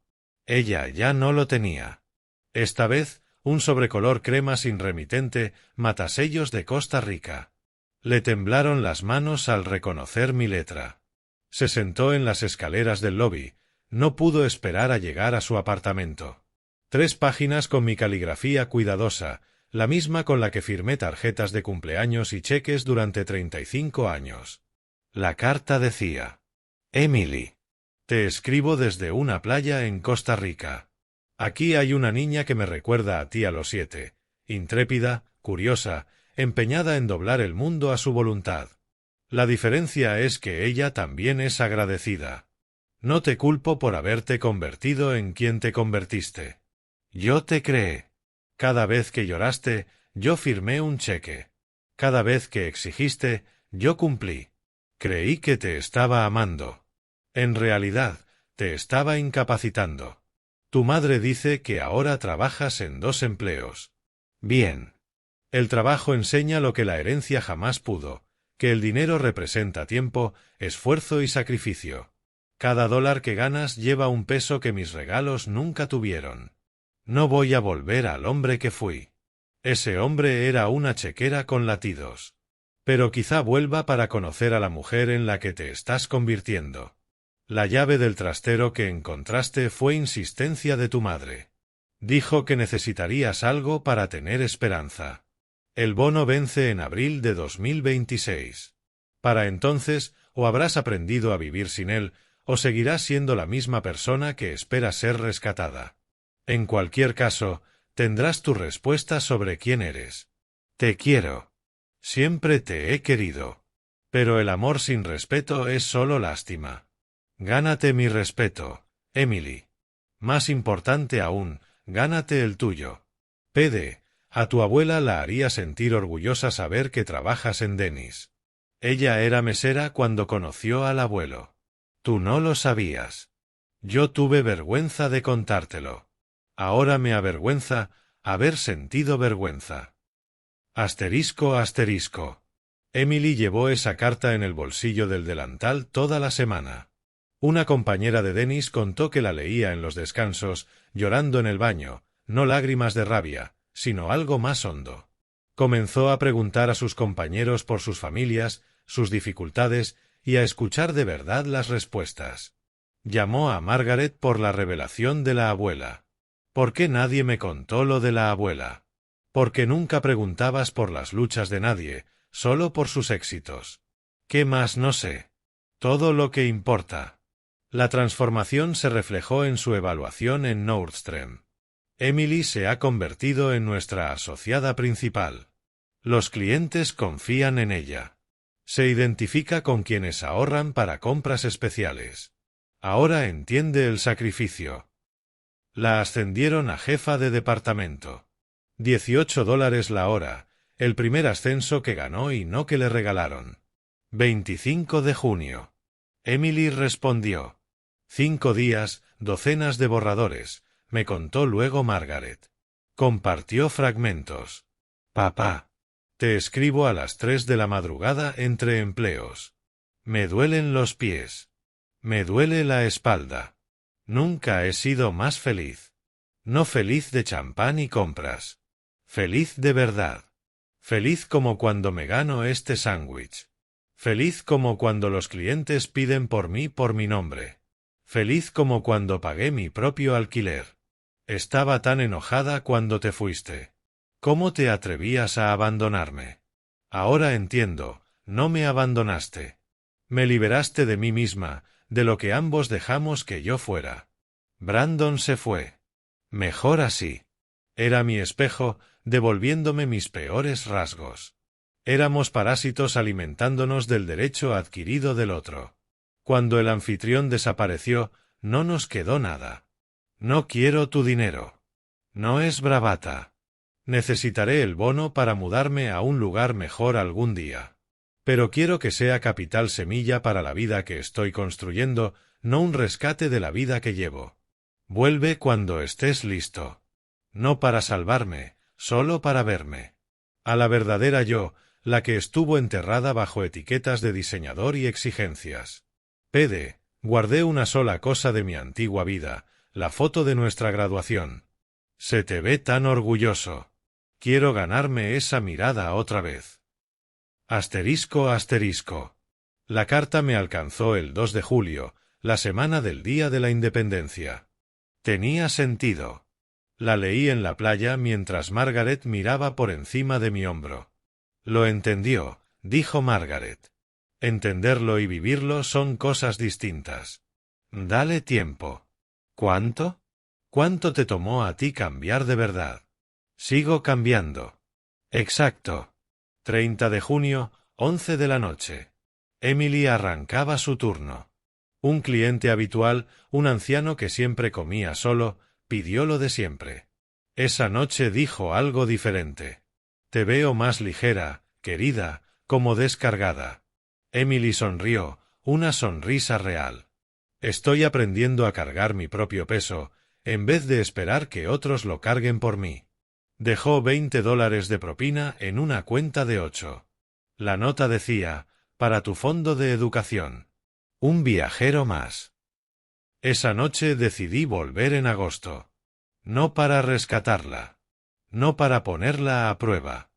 Ella ya no lo tenía. Esta vez, un sobrecolor crema sin remitente, matasellos de Costa Rica. Le temblaron las manos al reconocer mi letra. Se sentó en las escaleras del lobby. No pudo esperar a llegar a su apartamento. 3 páginas con mi caligrafía cuidadosa, la misma con la que firmé tarjetas de cumpleaños y cheques durante 35 años. La carta decía: Emily, te escribo desde una playa en Costa Rica. Aquí hay una niña que me recuerda a ti a los 7, intrépida, curiosa, empeñada en doblar el mundo a su voluntad. La diferencia es que ella también es agradecida. No te culpo por haberte convertido en quien te convertiste. Yo te creé. Cada vez que lloraste, yo firmé un cheque. Cada vez que exigiste, yo cumplí. Creí que te estaba amando. En realidad, te estaba incapacitando. Tu madre dice que ahora trabajas en 2 empleos. Bien. El trabajo enseña lo que la herencia jamás pudo, que el dinero representa tiempo, esfuerzo y sacrificio. Cada dólar que ganas lleva un peso que mis regalos nunca tuvieron. No voy a volver al hombre que fui. Ese hombre era una chequera con latidos. Pero quizá vuelva para conocer a la mujer en la que te estás convirtiendo. La llave del trastero que encontraste fue insistencia de tu madre. Dijo que necesitarías algo para tener esperanza. El bono vence en abril de 2026. Para entonces, o habrás aprendido a vivir sin él, o seguirás siendo la misma persona que espera ser rescatada. En cualquier caso, tendrás tu respuesta sobre quién eres. Te quiero. Siempre te he querido. Pero el amor sin respeto es solo lástima. Gánate mi respeto, Emily. Más importante aún, gánate el tuyo. PD. A tu abuela la haría sentir orgullosa saber que trabajas en Denny's. Ella era mesera cuando conoció al abuelo. Tú no lo sabías. Yo tuve vergüenza de contártelo. Ahora me avergüenza haber sentido vergüenza. Asterisco, asterisco. Emily llevó esa carta en el bolsillo del delantal toda la semana. Una compañera de Dennis contó que la leía en los descansos, llorando en el baño, no lágrimas de rabia, sino algo más hondo. Comenzó a preguntar a sus compañeros por sus familias, sus dificultades, y a escuchar de verdad las respuestas. Llamó a Margaret por la revelación de la abuela. ¿Por qué nadie me contó lo de la abuela? Porque nunca preguntabas por las luchas de nadie, solo por sus éxitos. ¿Qué más no sé? Todo lo que importa. La transformación se reflejó en su evaluación en Nordstrom. Emily se ha convertido en nuestra asociada principal. Los clientes confían en ella. Se identifica con quienes ahorran para compras especiales. Ahora entiende el sacrificio. La ascendieron a jefa de departamento. $18 la hora, el primer ascenso que ganó y no que le regalaron. 25 de junio. Emily respondió. 5 días, docenas de borradores, me contó luego Margaret. Compartió fragmentos. Papá. Te escribo a las 3 de la madrugada entre empleos. Me duelen los pies. Me duele la espalda. Nunca he sido más feliz. No feliz de champán y compras. Feliz de verdad. Feliz como cuando me gano este sándwich. Feliz como cuando los clientes piden por mí por mi nombre. Feliz como cuando pagué mi propio alquiler. Estaba tan enojada cuando te fuiste. ¿Cómo te atrevías a abandonarme? Ahora entiendo, no me abandonaste. Me liberaste de mí misma, de lo que ambos dejamos que yo fuera. Brandon se fue. Mejor así. Era mi espejo, devolviéndome mis peores rasgos. Éramos parásitos alimentándonos del derecho adquirido del otro. Cuando el anfitrión desapareció, no nos quedó nada. No quiero tu dinero. No es bravata. Necesitaré el bono para mudarme a un lugar mejor algún día. Pero quiero que sea capital semilla para la vida que estoy construyendo, no un rescate de la vida que llevo. Vuelve cuando estés listo. No para salvarme, solo para verme. A la verdadera yo, la que estuvo enterrada bajo etiquetas de diseñador y exigencias. Pede, guardé una sola cosa de mi antigua vida, la foto de nuestra graduación. Se te ve tan orgulloso. Quiero ganarme esa mirada otra vez. Asterisco, asterisco. La carta me alcanzó el 2 de julio, la semana del Día de la Independencia. Tenía sentido. La leí en la playa mientras Margaret miraba por encima de mi hombro. Lo entendió, dijo Margaret. Entenderlo y vivirlo son cosas distintas. Dale tiempo. ¿Cuánto? ¿Cuánto te tomó a ti cambiar de verdad? Sigo cambiando. Exacto. 30 de junio, 11 de la noche. Emily arrancaba su turno. Un cliente habitual, un anciano que siempre comía solo, pidió lo de siempre. Esa noche dijo algo diferente. Te veo más ligera, querida, como descargada. Emily sonrió, una sonrisa real. Estoy aprendiendo a cargar mi propio peso, en vez de esperar que otros lo carguen por mí. Dejó $20 de propina en una cuenta de 8. La nota decía, para tu fondo de educación. Un viajero más. Esa noche decidí volver en agosto. No para rescatarla. No para ponerla a prueba.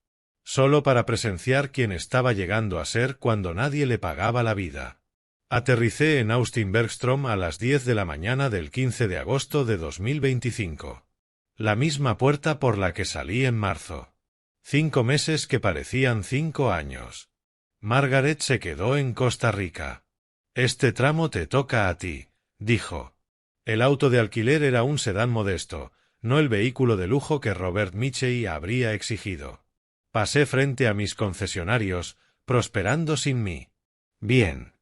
Solo para presenciar quién estaba llegando a ser cuando nadie le pagaba la vida. Aterricé en Austin Bergstrom a las 10 de la mañana del 15 de agosto de 2025. La misma puerta por la que salí en marzo. 5 meses que parecían 5 años. Margaret se quedó en Costa Rica. Este tramo te toca a ti, dijo. El auto de alquiler era un sedán modesto, no el vehículo de lujo que Robert Michey habría exigido. Pasé frente a mis concesionarios, prosperando sin mí. Bien.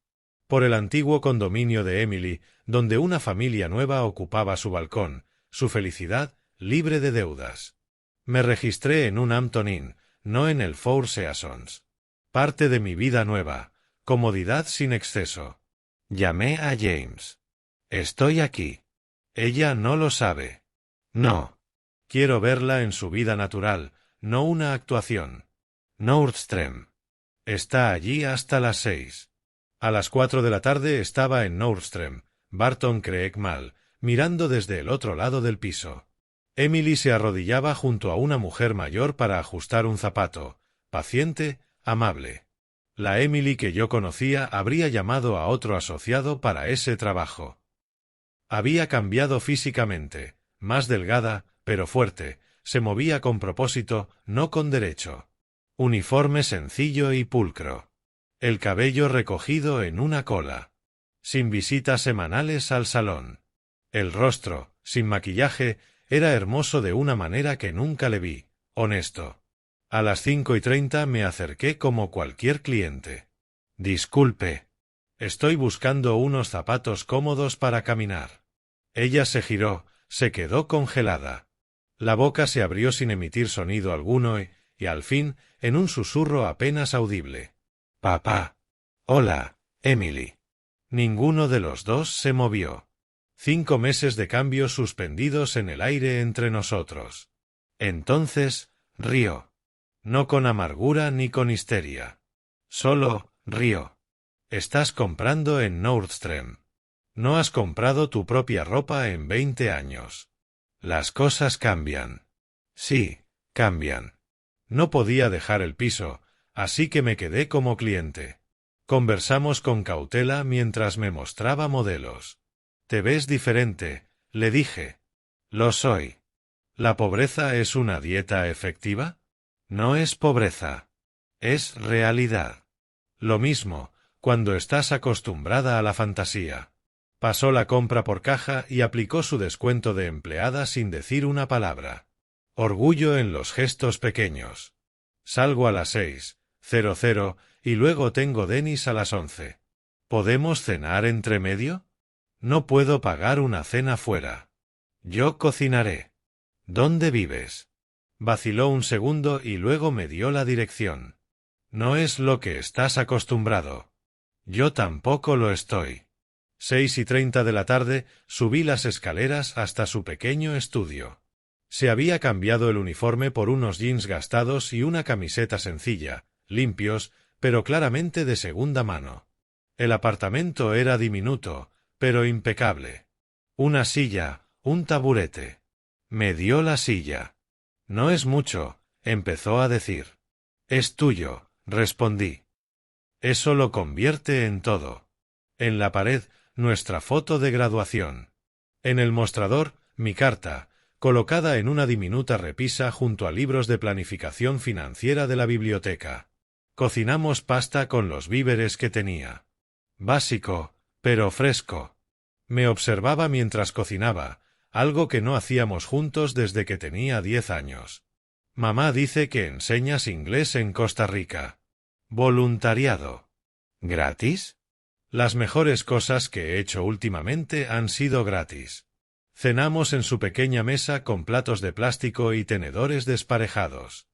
Por el antiguo condominio de Emily, donde una familia nueva ocupaba su balcón, su felicidad libre de deudas. Me registré en un Hampton Inn, no en el Four Seasons. Parte de mi vida nueva, comodidad sin exceso. Llamé a James. Estoy aquí. Ella no lo sabe. No. Quiero verla en su vida natural, no una actuación. Nordstrom. Está allí hasta las 6. A las 4 de la tarde estaba en Nordstrom, Barton Creek Mall, mirando desde el otro lado del piso. Emily se arrodillaba junto a una mujer mayor para ajustar un zapato, paciente, amable. La Emily que yo conocía habría llamado a otro asociado para ese trabajo. Había cambiado físicamente, más delgada, pero fuerte, se movía con propósito, no con derecho. Uniforme sencillo y pulcro. El cabello recogido en una cola. Sin visitas semanales al salón. El rostro, sin maquillaje, era hermoso de una manera que nunca le vi, honesto. A las 5:30 me acerqué como cualquier cliente. Disculpe. Estoy buscando unos zapatos cómodos para caminar. Ella se giró, se quedó congelada. La boca se abrió sin emitir sonido alguno y al fin, en un susurro apenas audible. Papá. Hola, Emily. Ninguno de los dos se movió. 5 meses de cambios suspendidos en el aire entre nosotros. Entonces, rió. No con amargura ni con histeria. Solo, rió. Estás comprando en Nordstrom. No has comprado tu propia ropa en 20 años. Las cosas cambian. Sí, cambian. No podía dejar el piso, así que me quedé como cliente. Conversamos con cautela mientras me mostraba modelos. Te ves diferente, le dije. Lo soy. ¿La pobreza es una dieta efectiva? No es pobreza. Es realidad. Lo mismo, cuando estás acostumbrada a la fantasía. Pasó la compra por caja y aplicó su descuento de empleada sin decir una palabra. Orgullo en los gestos pequeños. Salgo a las 6:00 y luego tengo Dennis a las 11. ¿Podemos cenar entre medio? No puedo pagar una cena fuera. Yo cocinaré. ¿Dónde vives? Vaciló un segundo y luego me dio la dirección. No es lo que estás acostumbrado. Yo tampoco lo estoy. 6:30 de la tarde subí las escaleras hasta su pequeño estudio. Se había cambiado el uniforme por unos jeans gastados y una camiseta sencilla, limpios, pero claramente de segunda mano. El apartamento era diminuto, pero impecable. Una silla, un taburete. Me dio la silla. No es mucho, empezó a decir. Es tuyo, respondí. Eso lo convierte en todo. En la pared, nuestra foto de graduación. En el mostrador, mi carta, colocada en una diminuta repisa junto a libros de planificación financiera de la biblioteca. Cocinamos pasta con los víveres que tenía. Básico, pero fresco. Me observaba mientras cocinaba, algo que no hacíamos juntos desde que tenía 10 años. Mamá dice que enseñas inglés en Costa Rica. Voluntariado. ¿Gratis? Las mejores cosas que he hecho últimamente han sido gratis. Cenamos en su pequeña mesa con platos de plástico y tenedores desparejados.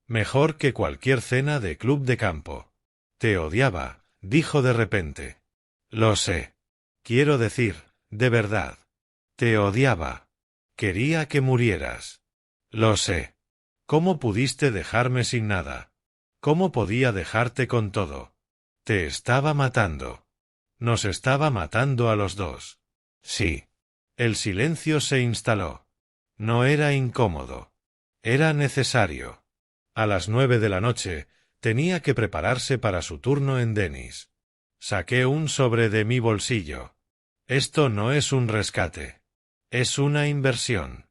Mejor que cualquier cena de club de campo. Te odiaba, dijo de repente. Lo sé. Quiero decir, de verdad. Te odiaba. Quería que murieras. Lo sé. ¿Cómo pudiste dejarme sin nada? ¿Cómo podía dejarte con todo? Te estaba matando. Nos estaba matando a los dos. Sí. El silencio se instaló. No era incómodo. Era necesario. A las 9 de la noche, tenía que prepararse para su turno en Dennis. Saqué un sobre de mi bolsillo. Esto no es un rescate. Es una inversión.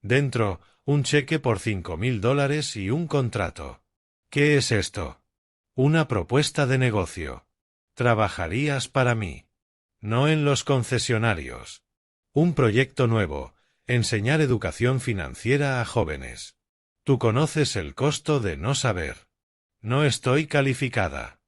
Dentro, un cheque por $5,000 y un contrato. ¿Qué es esto? Una propuesta de negocio. Trabajarías para mí. No en los concesionarios. Un proyecto nuevo, enseñar educación financiera a jóvenes. Tú conoces el costo de no saber. No estoy calificada.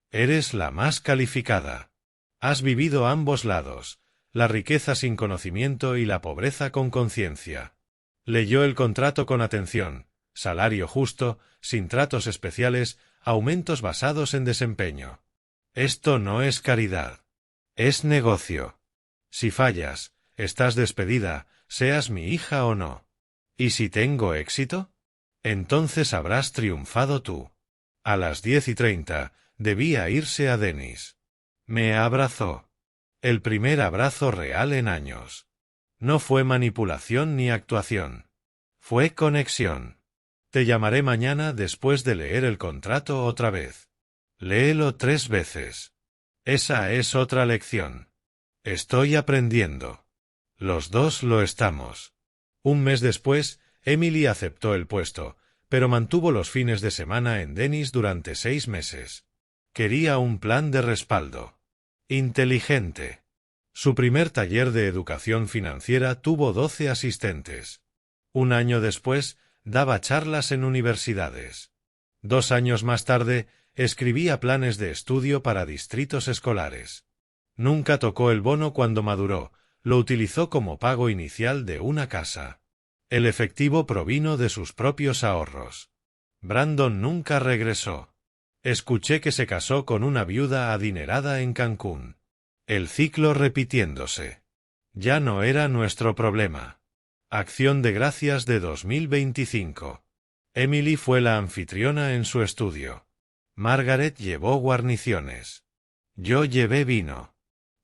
Eres la más calificada. Has vivido ambos lados, la riqueza sin conocimiento y la pobreza con conciencia. Leyó el contrato con atención, salario justo, sin tratos especiales, aumentos basados en desempeño. Esto no es caridad. Es negocio. Si fallas, estás despedida, seas mi hija o no. ¿Y si tengo éxito? Entonces habrás triunfado tú. A las 10:30, debía irse a Denis. Me abrazó. El primer abrazo real en años. No fue manipulación ni actuación. Fue conexión. Te llamaré mañana después de leer el contrato otra vez. Léelo 3 veces. Esa es otra lección. Estoy aprendiendo. Los dos lo estamos. Un mes después, Emily aceptó el puesto, pero mantuvo los fines de semana en Denis durante 6 meses. Quería un plan de respaldo. Inteligente. Su primer taller de educación financiera tuvo 12 asistentes. Un año después, daba charlas en universidades. 2 años más tarde, escribía planes de estudio para distritos escolares. Nunca tocó el bono cuando maduró, lo utilizó como pago inicial de una casa. El efectivo provino de sus propios ahorros. Brandon nunca regresó. Escuché que se casó con una viuda adinerada en Cancún. El ciclo repitiéndose. Ya no era nuestro problema. Acción de Gracias de 2025. Emily fue la anfitriona en su estudio. Margaret llevó guarniciones. Yo llevé vino.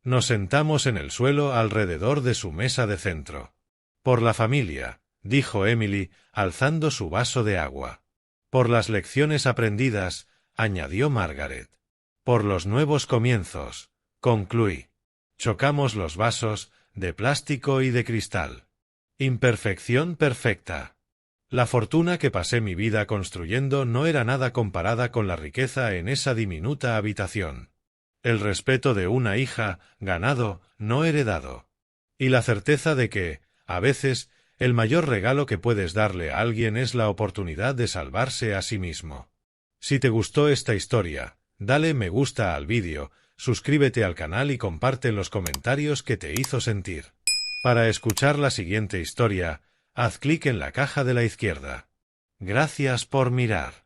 Nos sentamos en el suelo alrededor de su mesa de centro. Por la familia, dijo Emily, alzando su vaso de agua. Por las lecciones aprendidas, añadió Margaret. Por los nuevos comienzos, concluí. Chocamos los vasos, de plástico y de cristal. Imperfección perfecta. La fortuna que pasé mi vida construyendo no era nada comparada con la riqueza en esa diminuta habitación. El respeto de una hija, ganado, no heredado. Y la certeza de que, a veces, el mayor regalo que puedes darle a alguien es la oportunidad de salvarse a sí mismo. Si te gustó esta historia, dale me gusta al vídeo, suscríbete al canal y comparte en los comentarios qué te hizo sentir. Para escuchar la siguiente historia, haz clic en la caja de la izquierda. Gracias por mirar.